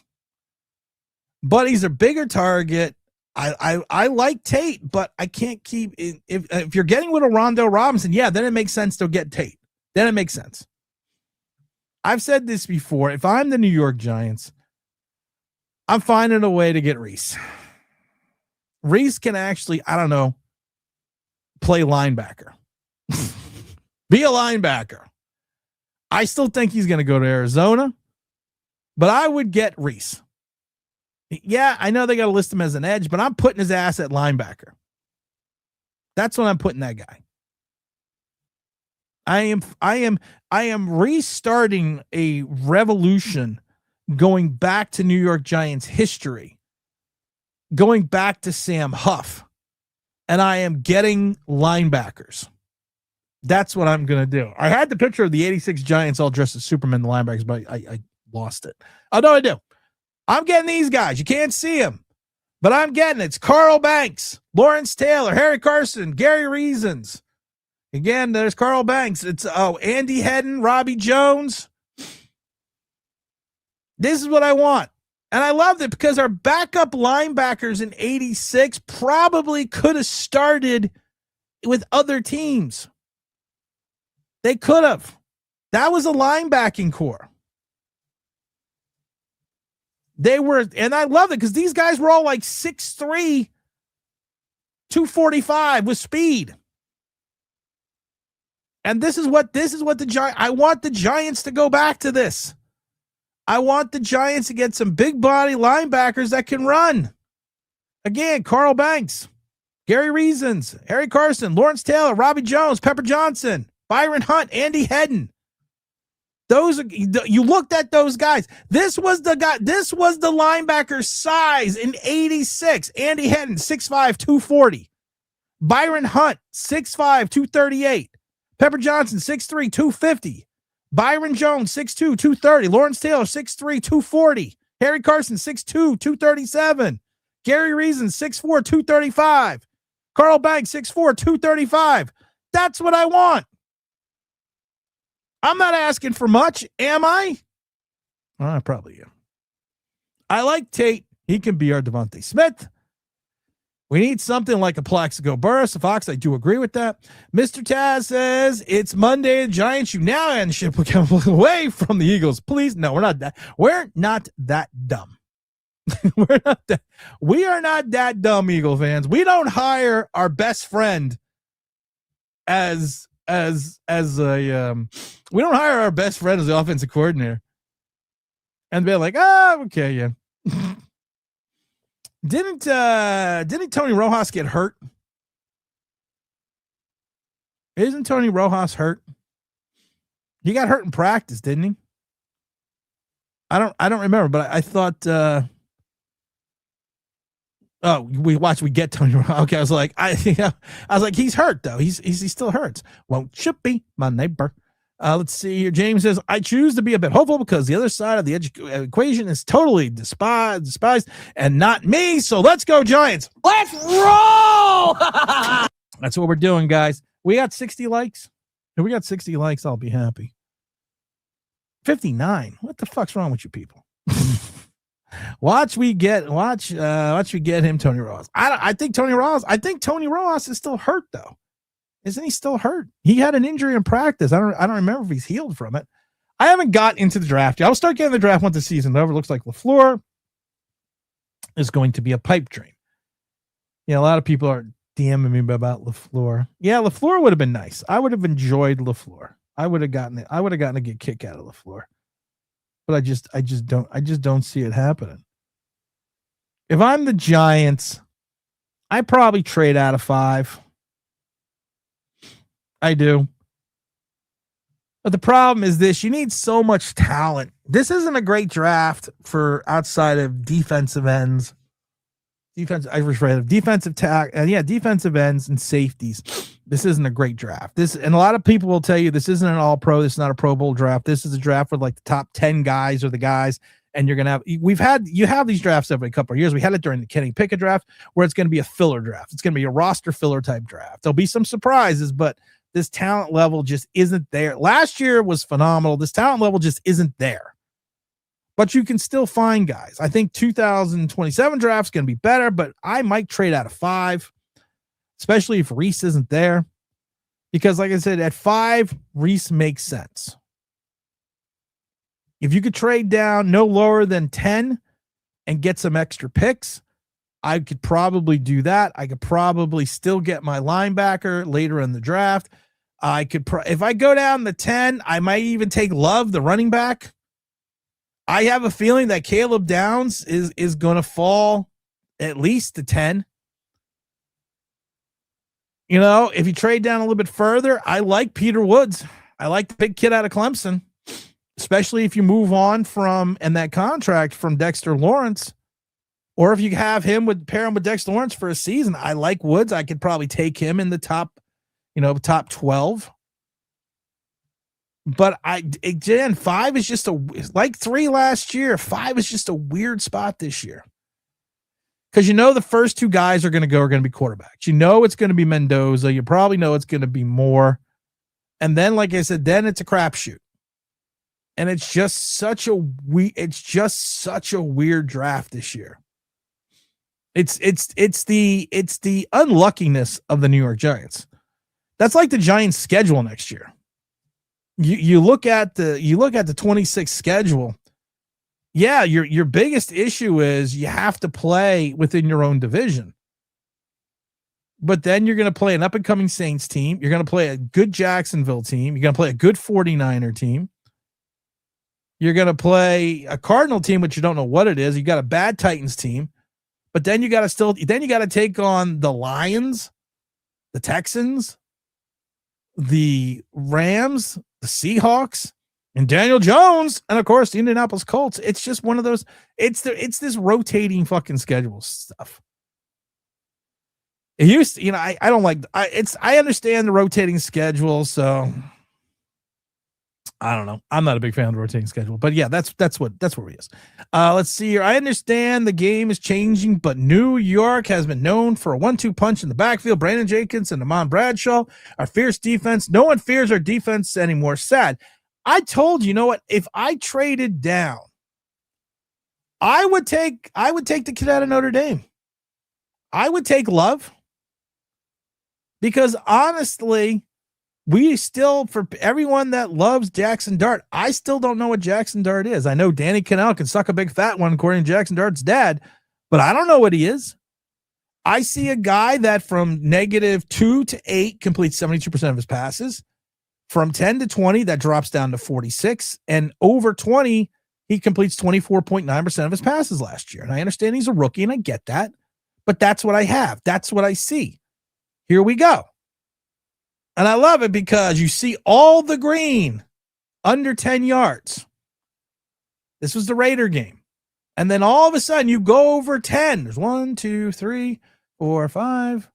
But he's a bigger target. I like Tate, but I can't keep if you're getting with a Wandale Robinson, yeah, then it makes sense to get Tate. Then it makes sense. I've said this before. If I'm the New York Giants, I'm finding a way to get Reese. Reese can actually, I don't know, play linebacker. Be a linebacker. I still think he's going to go to Arizona, but I would get Reese. Yeah, I know they got to list him as an edge, but I'm putting his ass at linebacker. That's when I'm putting that guy. I am restarting a revolution going back to New York Giants history, going back to Sam Huff, and I am getting linebackers. That's what I'm going to do. I had the picture of the 86 Giants all dressed as Superman, the linebackers, but I lost it. Oh, no, I do. I'm getting these guys. You can't see them, but I'm getting it. It's Carl Banks, Lawrence Taylor, Harry Carson, Gary Reasons. Again, there's Carl Banks. It's Andy Hedden, Robbie Jones. This is what I want. And I loved it because our backup linebackers in 86 probably could have started with other teams. They could have. That was a linebacking core. They were, and I love it because these guys were all like 6'3", 245 with speed. And this is what the Giants, I want the Giants to go back to this. I want the Giants to get some big body linebackers that can run. Again, Carl Banks, Gary Reasons, Harry Carson, Lawrence Taylor, Robbie Jones, Pepper Johnson, Byron Hunt, Andy Hedden. Those are, you looked at those guys. This was the linebacker size in 86. Andy Hedden, 6'5", 240. Byron Hunt, 6'5", 238. Pepper Johnson, 6'3", 250. Byron Jones, 6'2", 230. Lawrence Taylor, 6'3", 240. Harry Carson, 6'2", 237. Gary Reason, 6'4", 235. Carl Banks, 6'4", 235. That's what I want. I'm not asking for much, am I? Well, I probably am. I like Tate. He can be our Devontae Smith. We need something like a Plaxico Burress. Fox, I do agree with that. Mr. Taz says, it's Monday, the Giants. You now and ship will come away from the Eagles. Please. No, we're not that. We're not that dumb. We are not that dumb, Eagle fans. We don't hire our best friend as a we don't hire our best friend as the offensive coordinator and be like, okay, yeah. Didn't Tony Rojas get hurt? Isn't Tony Rojas hurt? He got hurt in practice, didn't he? I don't remember, but I thought we get Tony Rojas. Okay, I was like, he's hurt though. He still hurts. Won't you be my neighbor? Let's see here. James says, I choose to be a bit hopeful because the other side of the equation is totally despised and not me. So let's go Giants. Let's roll. That's what we're doing, guys. We got 60 likes. If we got 60 likes, I'll be happy. 59. What the fuck's wrong with you people? Watch we get him Tony Rojas. I think Tony Rojas is still hurt though. Isn't he still hurt? He had an injury in practice. I don't remember if he's healed from it. I haven't got into the draft yet. I'll start getting the draft once the season's over. It looks like Lafleur is going to be a pipe dream. Yeah, a lot of people are DMing me about Lafleur. Yeah, Lafleur would have been nice. I would have enjoyed Lafleur. I would have gotten a good kick out of Lafleur. But I just don't see it happening. If I'm the Giants, I probably trade out of 5. I do. But the problem is this. You need so much talent. This isn't a great draft for outside of defensive ends. Defensive ends and safeties. This isn't a great draft. And a lot of people will tell you this isn't an all-pro. This is not a Pro Bowl draft. This is a draft where like the top 10 guys are the guys. And you're going to have, you have these drafts every couple of years. We had it during the Kenny Pickett draft where it's going to be a filler draft. It's going to be a roster filler type draft. There'll be some surprises, but this talent level just isn't there. Last year was phenomenal. This talent level just isn't there. But you can still find guys. I think 2027 draft is going to be better, but I might trade out of 5, especially if Reese isn't there. Because like I said, at 5, Reese makes sense. If you could trade down no lower than 10 and get some extra picks, I could probably do that. I could probably still get my linebacker later in the draft. I could, if I go down to 10, I might even take Love, the running back. I have a feeling that Caleb Downs is going to fall at least to 10. You know, if you trade down a little bit further, I like Peter Woods. I like the big kid out of Clemson, especially if you move on from and that contract from Dexter Lawrence, or if you have him pair him with Dexter Lawrence for a season. I like Woods. I could probably take him in the top 12. But 5 is just like 3 last year. 5 is just a weird spot this year. Because the first 2 guys are going to be quarterbacks. It's going to be Mendoza. You probably know it's going to be Moore. And then, like I said, then it's a crapshoot. And it's just such a weird draft this year. It's the unluckiness of the New York Giants. That's like the Giants' schedule next year. You look at the 26 schedule. Yeah, your biggest issue is you have to play within your own division. But then you're going to play an up-and-coming Saints team. You're going to play a good Jacksonville team. You're going to play a good 49er team. You're going to play a Cardinal team, which you don't know what it is. You got a bad Titans team. But then you got to take on the Lions, the Texans, the Rams, the Seahawks, and Daniel Jones, and of course the Indianapolis Colts. It's just one of those. It's this rotating fucking schedule stuff. It used to, I don't like. I understand the rotating schedule, so I don't know. I'm not a big fan of the rotating schedule, but yeah, that's where he is. Let's see here. I understand the game is changing, but New York has been known for a 1-2 punch in the backfield. Brandon Jenkins and Amon Bradshaw, our fierce defense. No one fears our defense anymore. Sad. I told you know what? If I traded down, I would take the kid out of Notre Dame. I would take Love because honestly, we still, for everyone that loves Jackson Dart, I still don't know what Jackson Dart is. I know Danny Cannell can suck a big fat one according to Jackson Dart's dad, but I don't know what he is. I see a guy that from -2 to 8 completes 72% of his passes. From 10 to 20, that drops down to 46. And over 20, he completes 24.9% of his passes last year. And I understand he's a rookie, and I get that. But that's what I have. That's what I see. Here we go. And I love it because you see all the green under 10 yards. This was the Raider game. And then all of a sudden, you go over 10. There's 1, 2, 3, 4, 5,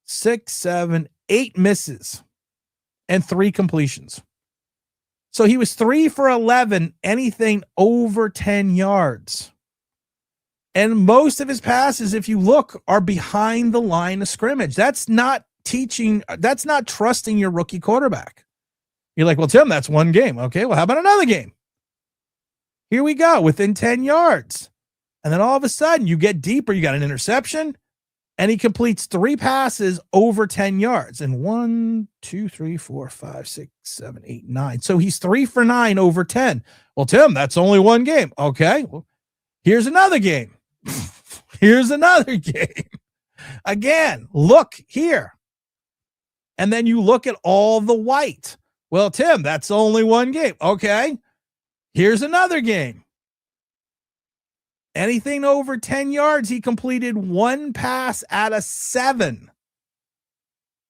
6, 7, 8 misses. And 3 completions. So he was 3 for 11, anything over 10 yards. And most of his passes, if you look, are behind the line of scrimmage. That's not trusting your rookie quarterback. You're like, well, Tim, that's one game. Okay, well, how about another game? Here we go, within 10 yards. And then all of a sudden, you get deeper, you got an interception, and he completes 3 passes over 10 yards. And 1, 2, 3, 4, 5, 6, 7, 8, 9. So he's 3 for 9 over 10. Well, Tim, that's only one game. Okay. Well, here's another game. Here's another game. Again, look here. And then you look at all the white. Well, Tim, that's only one game. Okay. Here's another game. Anything over 10 yards, he completed 1 pass out of 7.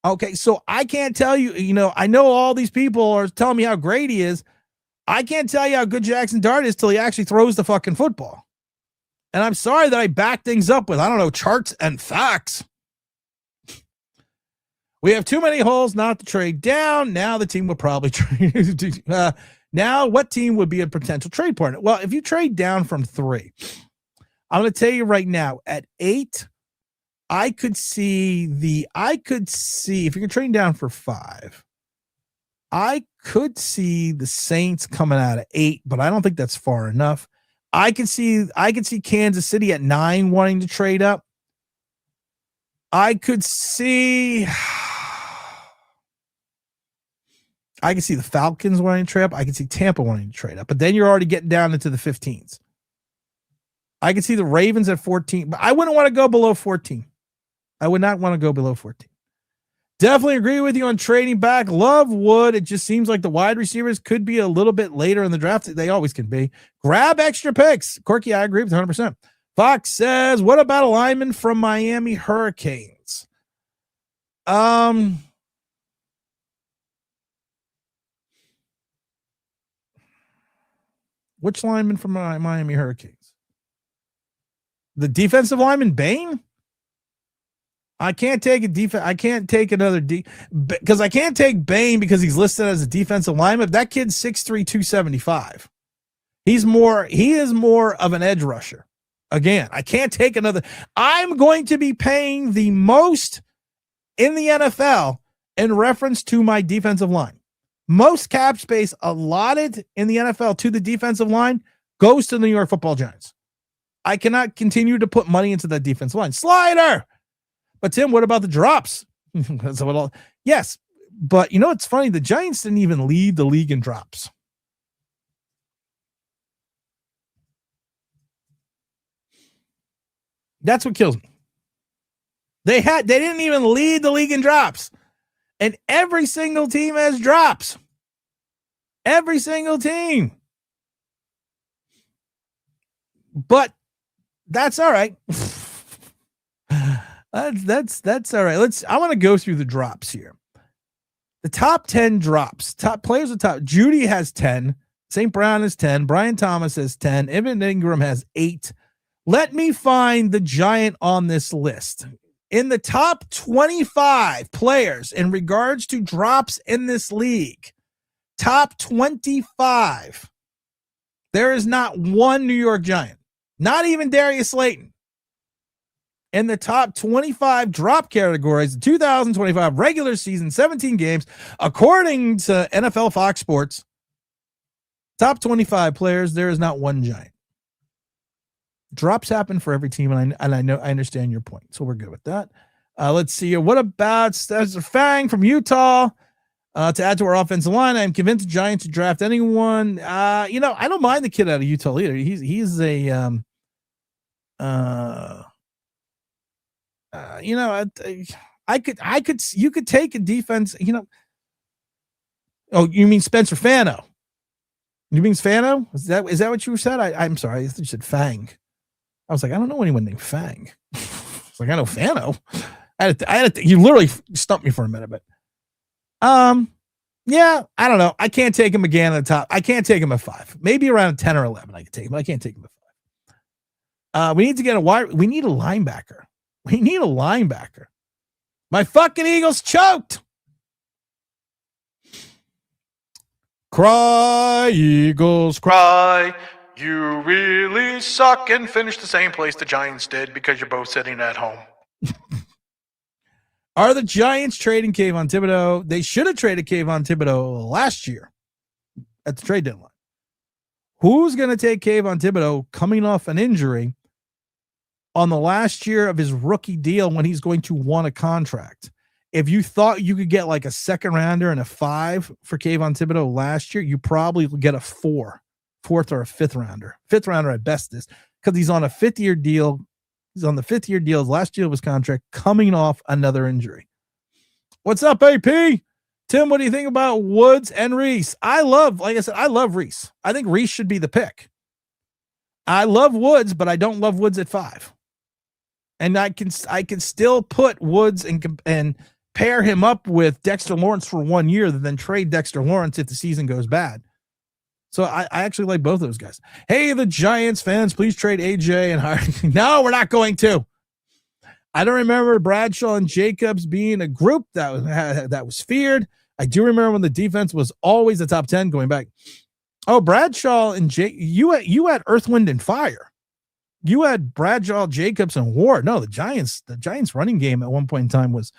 Okay, so I can't tell you, I know all these people are telling me how great he is. I can't tell you how good Jackson Dart is till he actually throws the fucking football. And I'm sorry that I back things up with, I don't know, charts and facts. We have too many holes not to trade down. Now the team will probably trade. Now, what team would be a potential trade partner? Well, if you trade down from 3, I'm going to tell you right now, at 8, I could see if you're trading down for 5, I could see the Saints coming out of 8, but I don't think that's far enough. I could see Kansas City at 9 wanting to trade up. I could see the Falcons wanting to trade up. I could see Tampa wanting to trade up, but then you're already getting down into the 15s. I could see the Ravens at 14, but I wouldn't want to go below 14. I would not want to go below 14. Definitely agree with you on trading back. Love would. It just seems like the wide receivers could be a little bit later in the draft. They always can be. Grab extra picks. Corky, I agree with 100%. Fox says, what about a lineman from Miami Hurricanes? Which lineman from Miami Hurricanes? The defensive lineman, Bain? I can't take I can't take another because I can't take Bain because he's listed as a defensive lineman. That kid's 6'3", 275. He is more of an edge rusher. Again, I can't take another. I'm going to be paying the most in the NFL in reference to my defensive line. most cap space allotted in the NFL to the defensive line goes to the New York Football Giants. I cannot continue to put money into that defensive line. Slider! But Tim, what about the drops? Yes, but you know what's funny? The Giants didn't even lead the league in drops. That's what kills me. They didn't even lead the league in drops. And every single team has drops. Every single team. But that's all right. That's all right. I want to go through the drops here. The top 10 drops. Top players are top. Judy has 10. St. Brown has 10. Brian Thomas has 10. Evan Ingram has 8. Let me find the Giant on this list. In the top 25 players in regards to drops in this league, top 25, there is not one New York Giant, not even Darius Slayton. In the top 25 drop categories, 2025 regular season, 17 games, according to NFL Fox Sports, top 25 players, there is not one Giant. Drops happen for every team, and I understand your point, so we're good with that. Let's see here. What about Fang from Utah? To add to our offensive line, I'm convinced the Giants to draft anyone. I don't mind the kid out of Utah either. He's a you could take a defense. Oh, you mean Spencer Fano? You mean Fano? Is that what you said? I'm sorry, I thought you said Fang. I was like, I don't know anyone named Fang. It's like, I know Fano. You literally stumped me for a minute, but yeah, I don't know. I can't take him again at the top. I can't take him at 5. Maybe around 10 or 11 I can take him, but I can't take him at 5. We need to get we need a linebacker. We need a linebacker. My fucking Eagles choked. Cry, Eagles, cry. You really suck and finish the same place the Giants did because you're both sitting at home. Are the Giants trading Kayvon Thibodeau? They should have traded Kayvon Thibodeau last year at the trade deadline. Who's going to take Kayvon Thibodeau coming off an injury on the last year of his rookie deal when he's going to want a contract? If you thought you could get like a second rounder and a 5 for Kayvon Thibodeau last year, you probably would get a 4th or a 5th rounder. 5th rounder at best is because he's on a 5th-year deal. He's on the 5th-year deal. His last deal of his contract coming off another injury. What's up, AP? Tim, what do you think about Woods and Reese? Like I said, I love Reese. I think Reese should be the pick. I love Woods, but I don't love Woods at 5. And I can still put Woods and pair him up with Dexter Lawrence for 1 year, then trade Dexter Lawrence if the season goes bad. So I actually like both of those guys. Hey, the Giants fans, please trade AJ and Hardy. No, we're not going to. I don't remember Bradshaw and Jacobs being a group that was feared. I do remember when the defense was always the top 10 going back. Oh, Bradshaw and you had Earth, Wind, and Fire. You had Bradshaw, Jacobs, and Ward. No, the Giants running game at one point in time was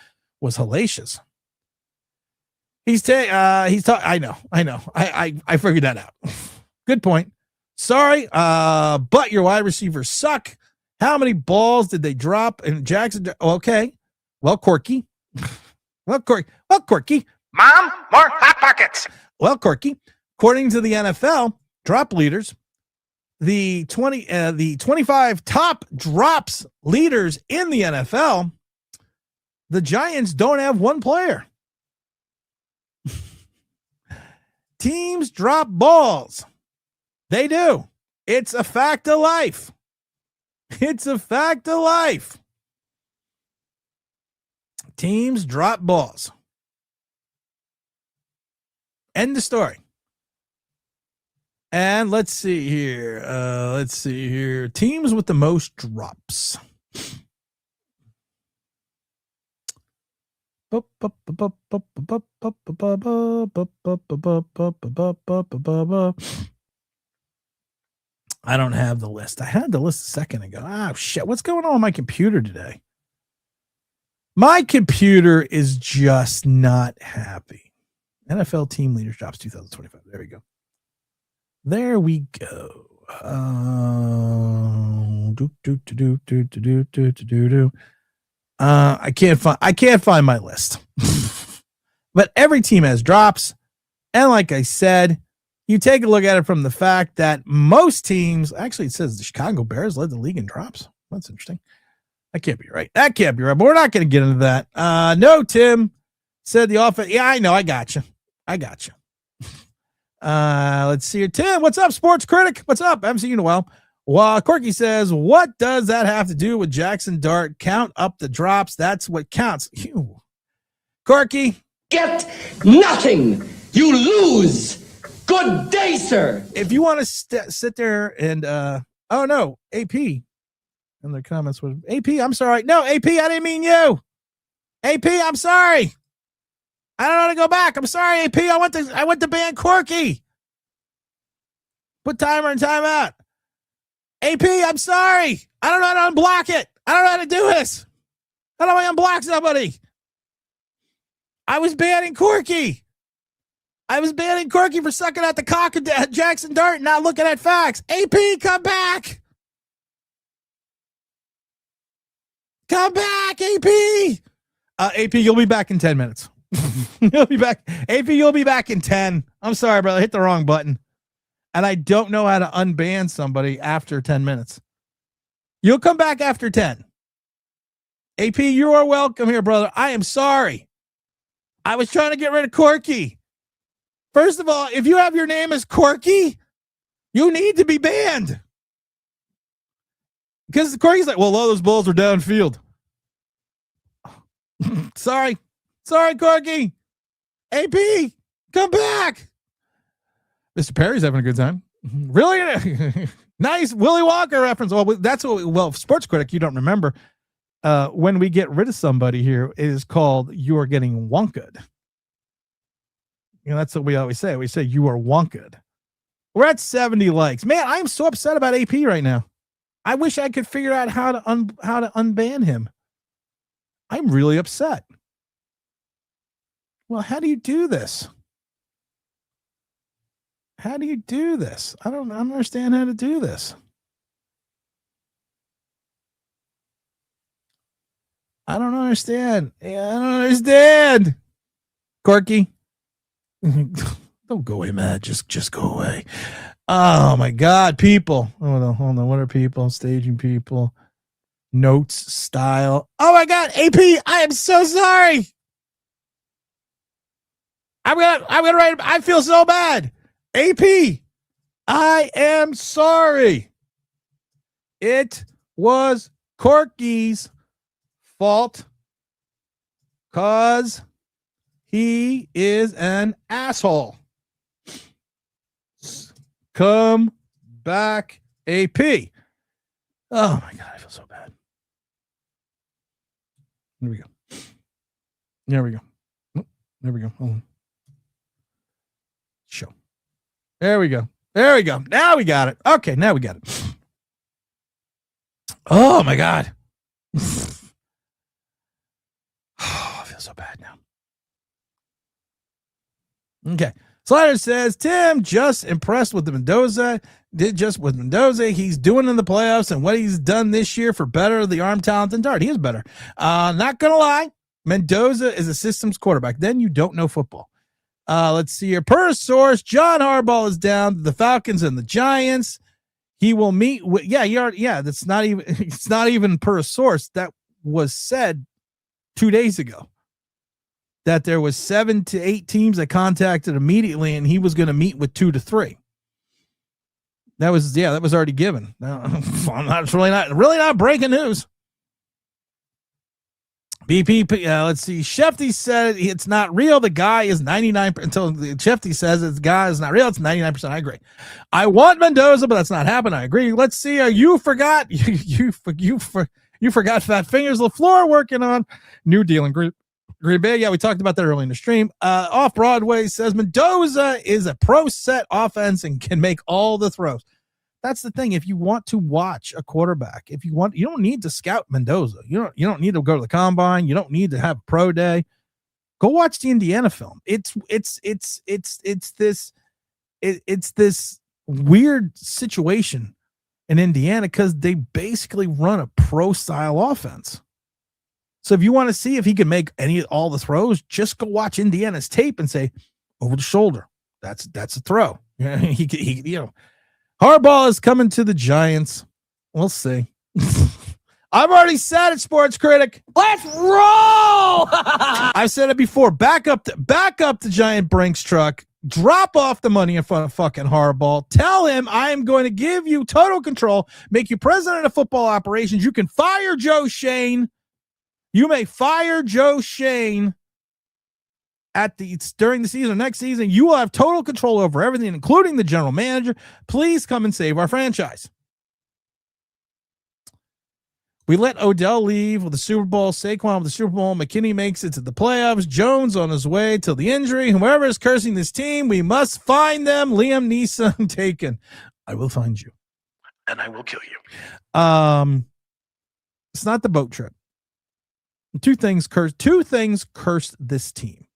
hellacious. I know. I figured that out. Good point. Sorry, but your wide receivers suck. How many balls did they drop in Jackson? Okay. Well, Corky. Well, Corky. Mom, more Hot Pockets. Well, Corky. According to the NFL drop leaders, the 25 top drops leaders in the NFL, the Giants don't have one player. Teams drop balls. They do. It's a fact of life. It's a fact of life. Teams drop balls. End of story. And let's see here. Teams with the most drops. I don't have the list. I had the list a second ago. Oh, shit. What's going on with my computer today? My computer is just not happy. NFL team leaders drops 2025. There we go. There we go. I can't find my list. But every team has drops. And like I said, you take a look at it from the fact that most teams, actually it says the Chicago Bears led the league in drops. That's interesting. That can't be right. That can't be right. But we're not going to get into that. No, Tim said the offense. Yeah, I know. I got you. Let's see here. Tim, what's up, sports critic? What's up? I haven't seen you in a while. Well, Corky says, what does that have to do with Jackson Dart? Count up the drops. That's what counts. Ew. Corky. Get nothing. You lose. Good day, sir. If you want to sit there and, oh no, AP. And the comments was, AP, I'm sorry. No, AP, I didn't mean you. AP, I'm sorry. I don't know how to go back. I'm sorry, AP. I went to ban Corky. Put timer and timeout. AP, I'm sorry. I don't know how to unblock it. I don't know how to do this. How do I unblock somebody? I was banning Corky. For sucking at the cock of Jackson Dart and not looking at facts. AP, come back. Come back, AP. AP, you'll be back in 10 minutes. You'll be back. AP, you'll be back in 10. I'm sorry, brother. I hit the wrong button. And I don't know how to unban somebody after 10 minutes. You'll come back after 10. AP, you are welcome here, brother. I am sorry. I was trying to get rid of Corky. First of all, if you have your name as Corky, you need to be banned. Because Corky's like, well, all those balls are downfield. Sorry, Corky. AP, come back. Mr. Perry's having a good time. Really? Nice Willy Wonka reference. Well, that's what, well, sports critic, you don't remember. When we get rid of somebody here, it is called you are getting wonked. You know, that's what we always say. We say you are wonked. We're at 70 likes. Man, I'm so upset about AP right now. I wish I could figure out how to unban him. I'm really upset. Well, how do you do this? I don't understand how to do this. I don't understand. Corky. Don't go away, man. Just go away. Oh my God, people. Hold on. What are people? Staging people. Notes, style. Oh my God, AP, I am so sorry. I'm gonna write. I feel so bad. AP, I am sorry. It was Corky's fault because he is an asshole. Come back, AP. Oh my God, I feel so bad. There we go. Hold on. Show. There we go. Now we got it. Okay, now we got it. Oh my God. I feel so bad now. Okay. Slider says, Tim, just impressed with Mendoza. He's doing in the playoffs and what he's done this year for better the arm talent than Dart. He is better. Not going to lie. Mendoza is a systems quarterback. Then you don't know football. Let's see here. Per source, John Harbaugh is down to the Falcons and the Giants. He will meet with, that's not even, it's not even per source. That was said 2 days ago. That there was 7 to 8 teams that contacted immediately, and he was going to meet with 2 to 3. That was already given. It's really not breaking news. BP, let's see. Shefty said it's not real. The guy is 99 until Shefty says the guy is not real. It's 99%. I agree. I want Mendoza, but that's not happening. I agree. Let's see. You forgot. You forgot Fat Fingers Lafleur working on new deal in Green Bay. Yeah, we talked about that early in the stream. Off Broadway says Mendoza is a pro set offense and can make all the throws. That's the thing. If you want to watch a quarterback, you don't need to scout Mendoza. You don't need to go to the combine. You don't need to have a pro day. Go watch the Indiana film. It's this weird situation in Indiana because they basically run a pro style offense. So if you want to see if he can make all the throws, just go watch Indiana's tape and say over the shoulder. That's a throw. Harbaugh is coming to the Giants. We'll see. I've already said it, Sports Critic. Let's roll! I've said it before. Back up the giant Brinks truck. Drop off the money in front of fucking Harbaugh. Tell him I am going to give you total control, make you president of football operations. You can fire Joe Schoen. You may fire Joe Schoen during the season, next season. You will have total control over everything, including the general manager. Please come and save our franchise. We let Odell leave with the Super Bowl, Saquon with the Super Bowl, McKinney makes it to the playoffs, Jones on his way till the injury. Whoever is cursing this team, we must find them. Liam Neeson taken. I will find you. And I will kill you. It's not the boat trip. Two things cursed this team.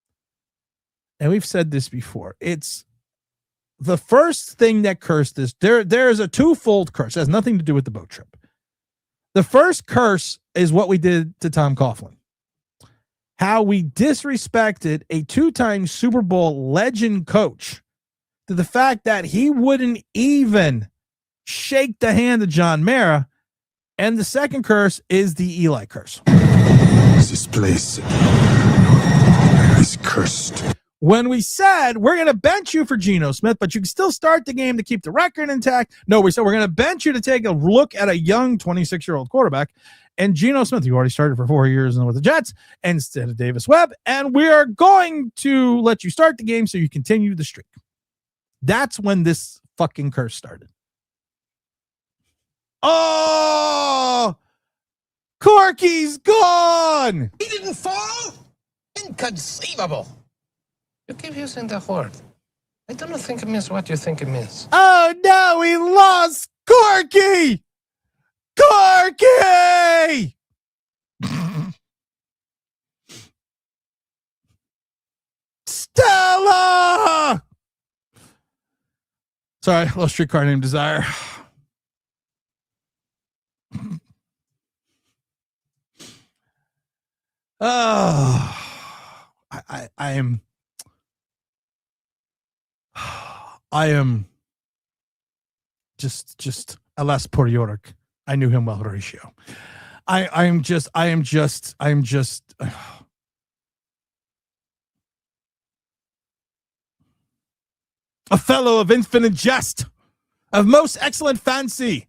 And we've said this before. It's the first thing that cursed this. There's a twofold curse. It has nothing to do with the boat trip. The first curse is what we did to Tom Coughlin. How we disrespected a two-time Super Bowl legend coach to the fact that he wouldn't even shake the hand of John Mara. And the second curse is the Eli curse. This place is cursed. When we said we're going to bench you for Geno Smith, but you can still start the game to keep the record intact. No, we said we're going to bench you to take a look at a young 26-year-old quarterback. And Geno Smith, who already started for 4 years with the Jets instead of Davis Webb. And we are going to let you start the game so you continue the streak. That's when this fucking curse started. Oh, Corky's gone. He didn't fall? Inconceivable. You keep using the word. I don't think it means what you think it means. Oh, no, we lost Corky. Corky! Stella! Sorry, little streetcar named Desire. Oh, I am just alas poor Yorick. I knew him well, Horatio. I am just a fellow of infinite jest, of most excellent fancy.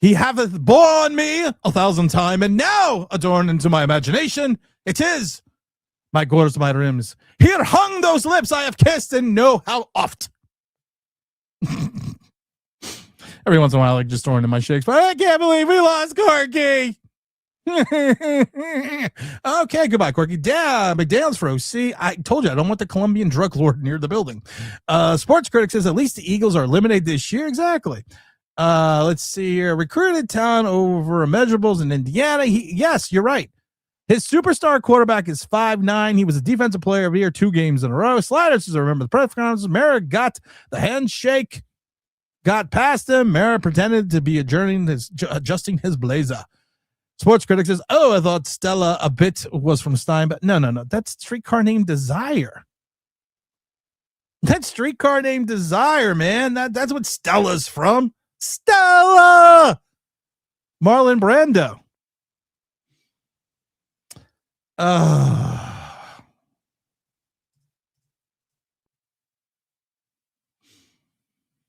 He hath borne me 1,000 times, and now adorned into my imagination. It is my gores, my rims. Here hung those lips I have kissed, and know how oft. Every once in a while, I like just throwing in my Shakespeare. I can't believe we lost Corky. Okay, goodbye, Corky. McDaniels for OC. I told you I don't want the Colombian drug lord near the building. Sports Critic says at least the Eagles are eliminated this year. Exactly. Let's see here. Recruited talent over immeasurables in Indiana. Yes, you're right. His superstar quarterback is 5'9". He was a defensive player of the year 2 games in a row. Sliders, as I remember the press conference, Mara got the handshake, got past him. Mara pretended to be adjusting his blazer. Sports Critic says, I thought Stella a bit was from Stein, but no. That's Streetcar Named Desire. That's Streetcar Named Desire, man. That's what Stella's from. Stella! Marlon Brando.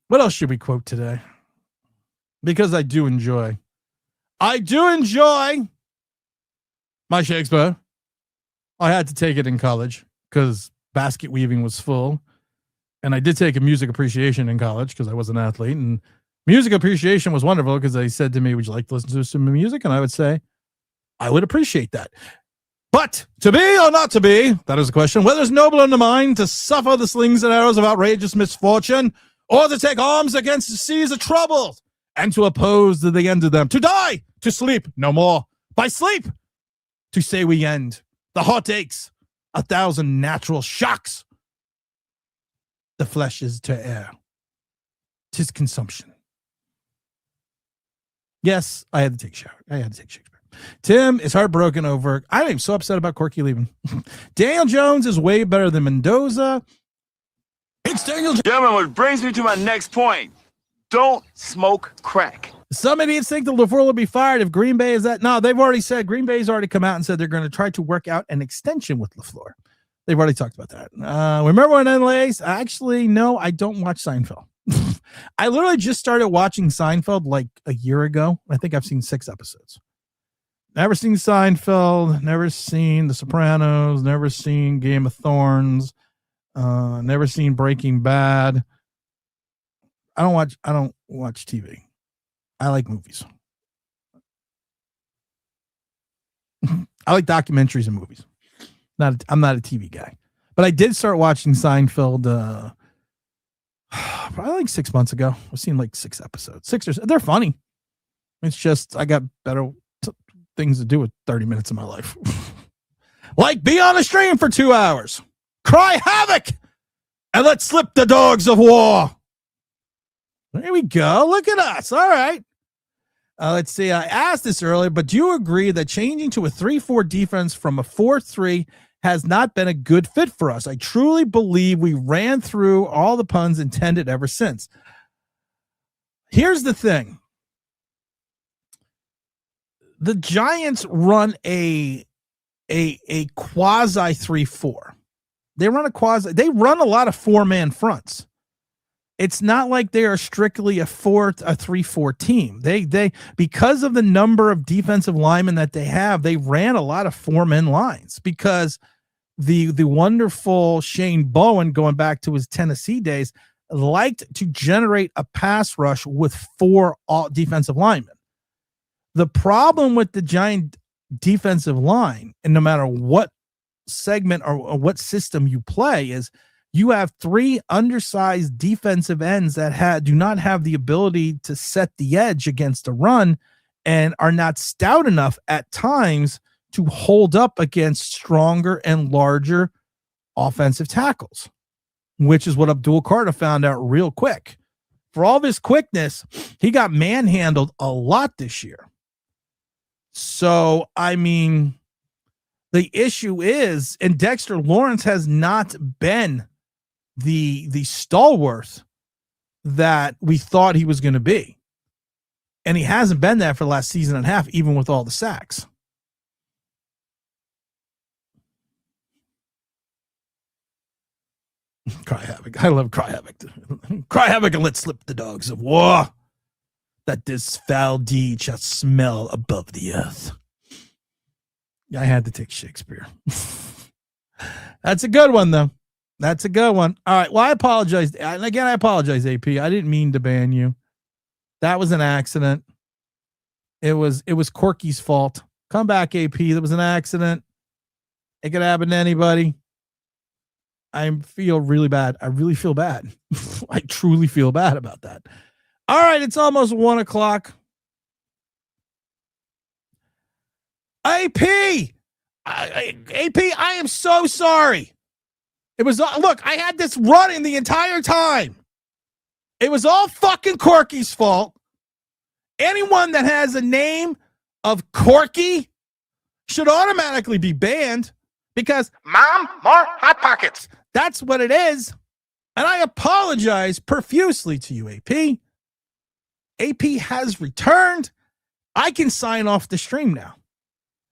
What else should we quote today? Because I do enjoy my Shakespeare. I had to take it in college because basket weaving was full. And I did take a music appreciation in college because I was an athlete. And music appreciation was wonderful because they said to me, would you like to listen to some music? And I would say, I would appreciate that. But to be or not to be, that is the question. Whether it's noble in the mind to suffer the slings and arrows of outrageous misfortune, or to take arms against the seas of trouble, and to oppose to the end of them, to die, to sleep no more, by sleep, to say we end the heartaches 1,000 natural shocks. The flesh is to air. 'Tis consumption. Yes, I had to take a shower. I had to take Shakespeare. Tim is heartbroken over. I am so upset about Corky leaving. Daniel Jones is way better than Mendoza. It's Daniel Jones. Gentlemen, which brings me to my next point. Don't smoke crack. Some idiots think that Lafleur will be fired if Green Bay is that. No, they've already said, Green Bay's already come out and said they're going to try to work out an extension with Lafleur. They've already talked about that. Remember when NLA's? Actually, no, I don't watch Seinfeld. I literally just started watching Seinfeld like a year ago. I think I've seen 6 episodes. Never seen Seinfeld, never seen The Sopranos, never seen Game of Thrones, never seen Breaking Bad. I don't watch TV. I like movies. I like documentaries and movies. I'm not a TV guy. But I did start watching Seinfeld probably like 6 months ago. I've seen like 6 episodes. 6 or 7. They're funny. It's just I got better things to do with 30 minutes of my life. Like be on a stream for 2 hours. Cry havoc. And let's slip the dogs of war. There we go. Look at us. All right. Let's see. I asked this earlier, but do you agree that changing to a 3-4 defense from a 4-3 has not been a good fit for us? I truly believe we ran through all the puns intended ever since. Here's the thing. The Giants run a quasi 3-4. They run a lot of 4-man fronts. It's not like they are strictly a 3-4 team. They because of the number of defensive linemen that they have, they ran a lot of 4-man lines because the wonderful Shane Bowen, going back to his Tennessee days, liked to generate a pass rush with 4 defensive linemen. The problem with the Giant defensive line, and no matter what segment or what system you play, is you have 3 undersized defensive ends that do not have the ability to set the edge against a run and are not stout enough at times to hold up against stronger and larger offensive tackles, which is what Abdul Carter found out real quick. For all of his quickness, he got manhandled a lot this year. So, I mean, the issue is, and Dexter Lawrence has not been the stalwart that we thought he was going to be. And he hasn't been that for the last season and a half, even with all the sacks. Cry havoc. I love cry havoc. Cry havoc and let's slip the dogs of war. That this foul deed shall smell above the earth. I had to take Shakespeare. That's a good one, though. That's a good one. All right. Well, I apologize. And again, I apologize, AP. I didn't mean to ban you. That was an accident. It was Corky's fault. Come back, AP. That was an accident. It could happen to anybody. I feel really bad. I really feel bad. I truly feel bad about that. All right. It's almost 1 o'clock. AP, I am so sorry. It was, look, I had this running the entire time. It was all fucking Corky's fault. Anyone that has a name of Corky should automatically be banned because, Mom, more Hot Pockets. That's what it is. And I apologize profusely to you, AP. AP has returned. I can sign off the stream now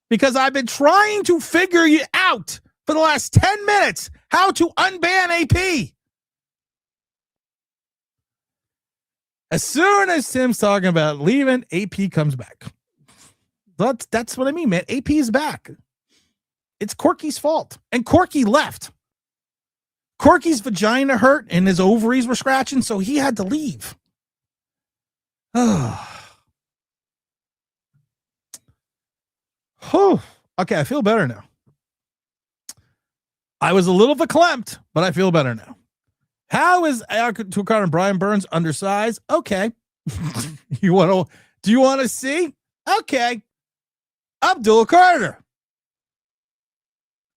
because I've been trying to figure you out for the last 10 minutes how to unban AP. As soon as Tim's talking about leaving, AP comes back. That's what I mean, man. AP is back. It's Corky's fault. And Corky left. Corky's vagina hurt and his ovaries were scratching, so he had to leave. Oh. Okay, I feel better now. I was a little verklempt, but I feel better now. How is Tukar and Brian Burns undersized? Okay. Do you want to see? Okay. Abdul Carter.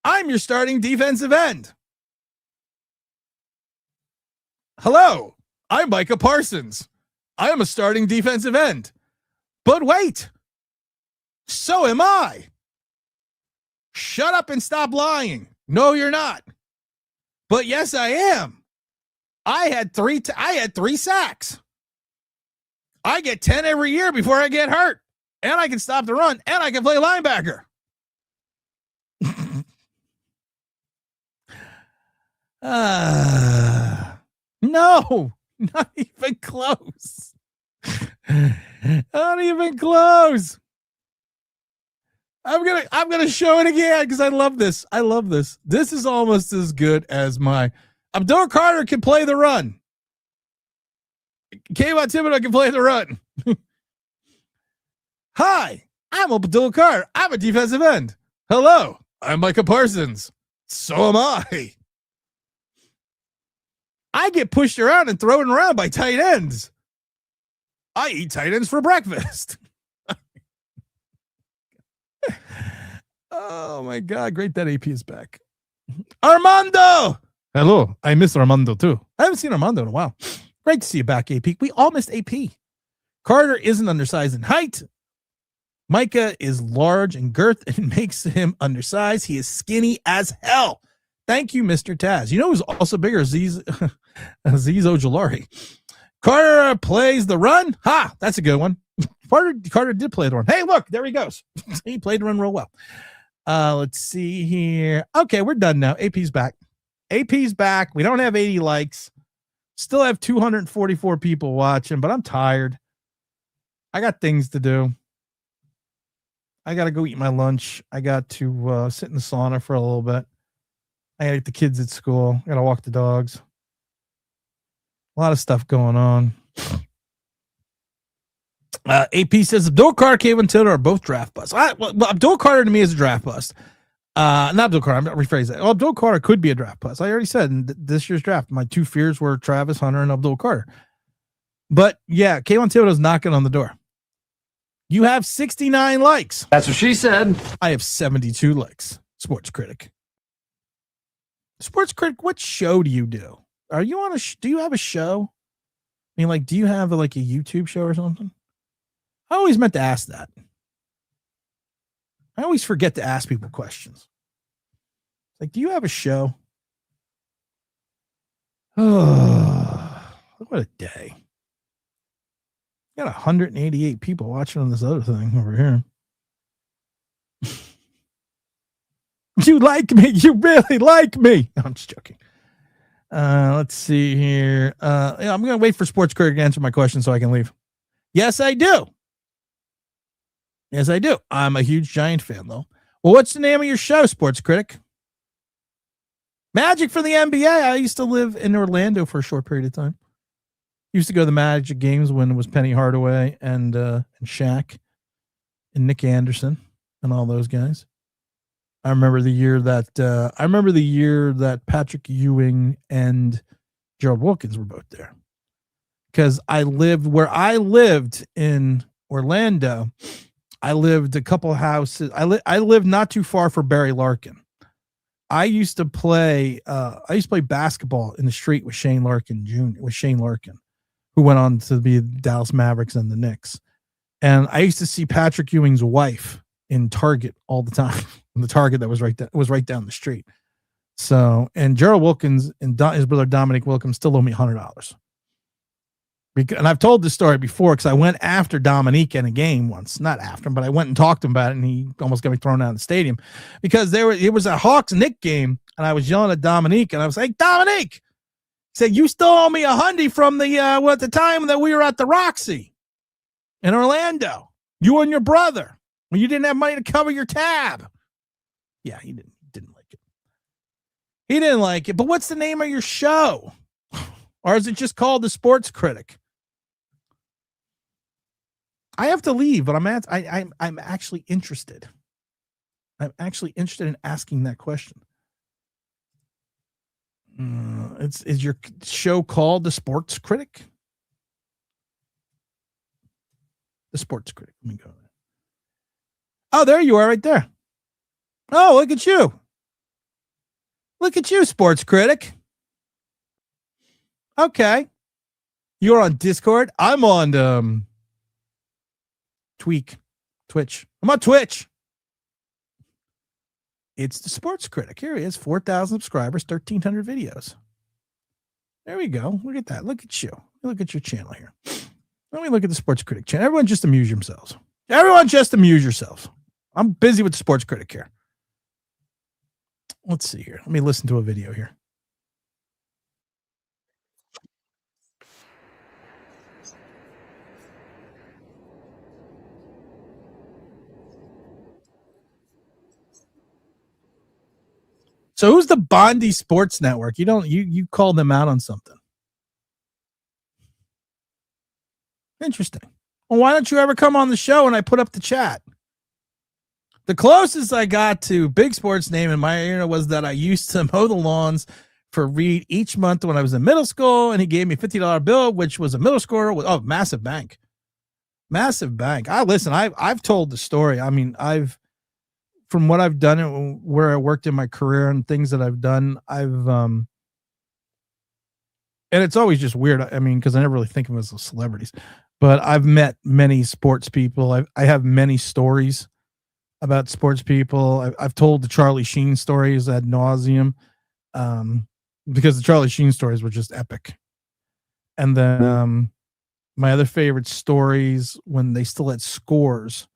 I'm your starting defensive end. Hello, I'm Micah Parsons. I am a starting defensive end. But wait, so am I. Shut up and stop lying. No, you're not. But yes, I am. I had three sacks. I get 10 every year before I get hurt. And I can stop the run. And I can play linebacker. No, not even close. Not even close. I'm gonna show it again because I love this. I love this. This is almost as good as my Abdul Carter can play the run. Kayvon Thibodeau can play the run. Hi, I'm Abdul Carter. I'm a defensive end. Hello, I'm Micah Parsons. So am I. I get pushed around and thrown around by tight ends. I eat tight ends for breakfast. Oh my God. Great that AP is back. Armando. Hello. I miss Armando too. I haven't seen Armando in a while. Great to see you back, AP. We all missed AP. Carter isn't undersized in height. Micah is large in girth and makes him undersized. He is skinny as hell. Thank you, Mr. Taz. You know who's also bigger? Aziz Ojulari. Carter plays the run. Ha! That's a good one. Carter did play the run. Hey, look, there he goes. He played the run real well. Let's see here. Okay, we're done now. AP's back. AP's back. We don't have 80 likes. Still have 244 people watching, but I'm tired. I got things to do. I got to go eat my lunch. I got to sit in the sauna for a little bit. I got to get the kids at school. I got to walk the dogs. A lot of stuff going on. AP says Abdul Carter, Kayvon Thibodeau are both draft busts. Abdul Carter to me is a draft bust. Not Abdul Carter. I'm going to rephrase that. Abdul Carter could be a draft bust. I already said in this year's draft, my two fears were Travis Hunter and Abdul Carter. But yeah, Kayvon Thibodeau's knocking on the door. You have 69 likes. That's what she said. I have 72 likes. Sports Critic. Sports Critic, what show do you do? Are you on do you have a show? I mean, like, do you have like a YouTube show or something? I always meant to ask that. I always forget to ask people questions. Like, do you have a show? Oh, what a day. Got 188 people watching on this other thing over here. You like me. You really like me. No, I'm just joking. Let's see here. I'm going to wait for Sports Critic to answer my question so I can leave. Yes, I do. Yes, I do. I'm a huge Giant fan, though. Well, what's the name of your show, Sports Critic? Magic for the NBA. I used to live in Orlando for a short period of time. Used to go to the Magic games when it was Penny Hardaway and Shaq and Nick Anderson and all those guys. I remember the year that Patrick Ewing and Gerald Wilkins were both there. Because I lived in Orlando. I lived a couple houses. I lived not too far from Barry Larkin. I used to play basketball in the street with Shane Larkin Jr. with Shane Larkin, who went on to be the Dallas Mavericks and the Knicks. And I used to see Patrick Ewing's wife in Target all the time. The Target that was right down the street. So, and Gerald Wilkins and his brother Dominic Wilkins still owe me $100. And I've told this story before because I went after Dominique in a game once, not after him, but I went and talked to him about it, and he almost got me thrown out of the stadium because it was a Hawks Knicks game, and I was yelling at Dominique, and I was like, Dominique, he said, you still owe me $100 from at the time that we were at the Roxy in Orlando, you and your brother, when you didn't have money to cover your tab. Yeah, he didn't like it. He didn't like it. But what's the name of your show? Or is it just called The Sports Critic? I have to leave, but I'm actually interested. I'm actually interested in asking that question. Is your show called The Sports Critic? The Sports Critic. Let me go. Oh, there you are right there. Oh, look at you. Look at you, sports critic. Okay. You're on Discord. I'm on Twitch. I'm on Twitch. It's the sports critic. Here he is, 4,000 subscribers, 1,300 videos. There we go. Look at that. Look at you. Look at your channel here. Let me look at the sports critic channel. Everyone just amuse yourselves. Everyone just amuse yourselves. I'm busy with the sports critic here. Let's see here. Let me listen to a video here. So who's the Bondi Sports Network? You called them out on something. Interesting. Well, why don't you ever come on the show and I put up the chat? The closest I got to Big Sports name in my area was that I used to mow the lawns for Reed each month when I was in middle school, and he gave me a $50 bill, which was a middle schooler with massive bank. Massive bank. I've told the story. I mean, from what I've done and where I worked in my career and things that I've done, and it's always just weird. I mean, because I never really think of them as celebrities, but I've met many sports people. I have many stories about sports people. I've told the Charlie Sheen stories ad nauseum, because the Charlie Sheen stories were just epic. And then my other favorite stories when they still had Scores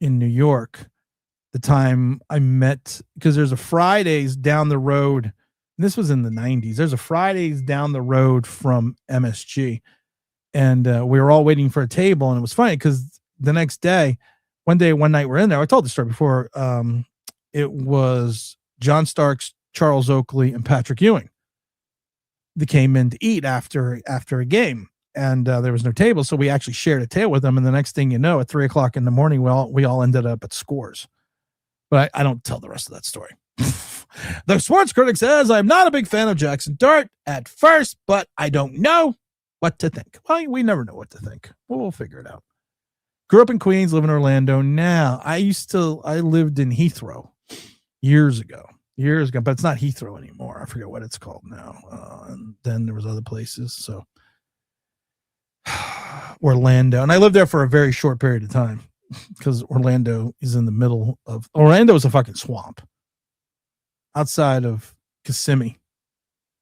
in New York. The time I met, because there's a Fridays down the road. And this was in the 90s. There's a Fridays down the road from MSG. And we were all waiting for a table. And it was funny because the next day, one night we're in there. I told the story before. It was John Starks, Charles Oakley, and Patrick Ewing. They came in to eat after a game. And there was no table. So we actually shared a table with them. And the next thing you know, at 3:00 in the morning, we all ended up at Scores. But I don't tell the rest of that story. The sports critic says, I'm not a big fan of Jackson Dart at first, but I don't know what to think. Well, we never know what to think. We'll figure it out. Grew up in Queens, live in Orlando now. I lived in Heathrow years ago, but it's not Heathrow anymore. I forget what it's called now. And then there was other places. So Orlando. And I lived there for a very short period of time, because Orlando is in the middle of Orlando is a fucking swamp. Outside of Kissimmee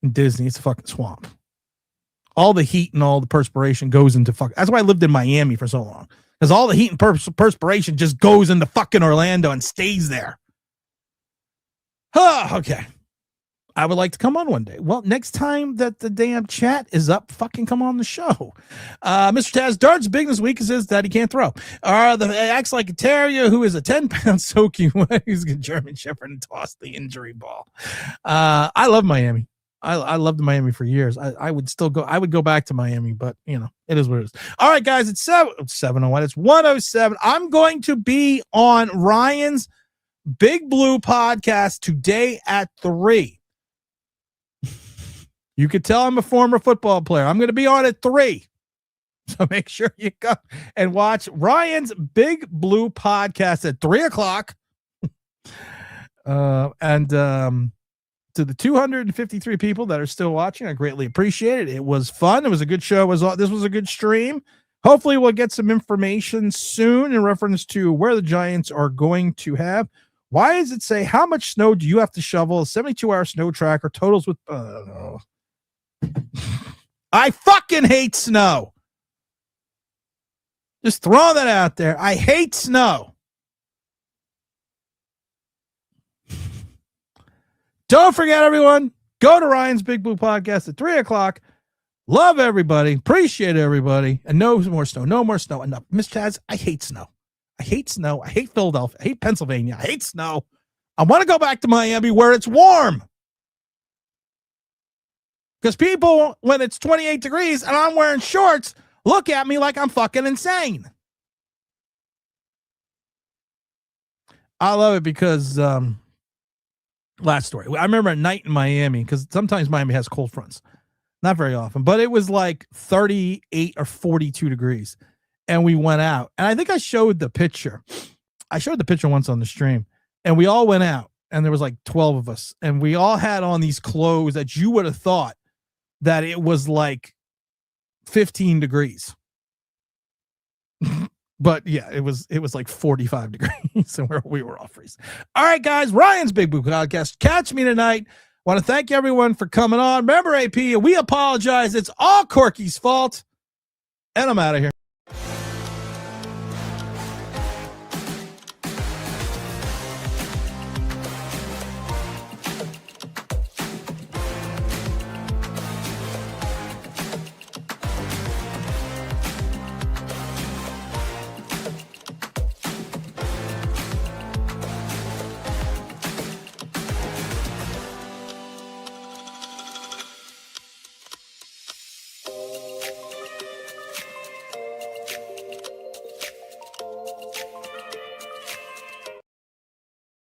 and Disney, it's a fucking swamp. All the heat and all the perspiration goes into that's why I lived in Miami for so long. Because all the heat and perspiration just goes into fucking Orlando and stays there. Okay. I would like to come on one day. Well, next time that the damn chat is up, fucking come on the show. Mr. Taz, Dart's biggest weakness is that he can't throw. Acts like a terrier who is a 10-pound soaking wet who's a German Shepherd and toss the injury ball. I love Miami. I loved Miami for years. I would still go. I would go back to Miami, but it is what it is. All right, guys, it's 7:01. It's 1:07. I'm going to be on Ryan's Big Blue podcast today at 3. You could tell I'm a former football player. I'm going to be on at 3. So make sure you go and watch Ryan's Big Blue podcast at 3:00. To the 253 people that are still watching, I greatly appreciate it. It was fun. It was a good show. This was a good stream. Hopefully we'll get some information soon in reference to where the Giants are going to have. Why does it say how much snow do you have to shovel? 72-hour snow tracker totals with I fucking hate snow. Just throwing that out there. I hate snow. Don't forget, everyone, go to Ryan's Big Blue podcast at 3:00. Love everybody. Appreciate everybody. And no more snow. No more snow. Enough. Miss Chaz, I hate snow. I hate snow. I hate Philadelphia. I hate Pennsylvania. I hate snow. I want to go back to Miami where it's warm. Because people, when it's 28 degrees and I'm wearing shorts, look at me like I'm fucking insane. I love it because last story. I remember a night in Miami, because sometimes Miami has cold fronts. Not very often, but it was like 38 or 42 degrees. And we went out. And I think I showed the picture. I showed the picture once on the stream. And we all went out. and there was like 12 of us, and we all had on these clothes that you would have thought that it was like 15 degrees. But yeah, it was like 45 degrees, and we were all freezing. All right, guys, Ryan's Big Blue Podcast. Catch me tonight. Want to thank everyone for coming on. Remember, AP, we apologize. It's all Corky's fault. And I'm out of here.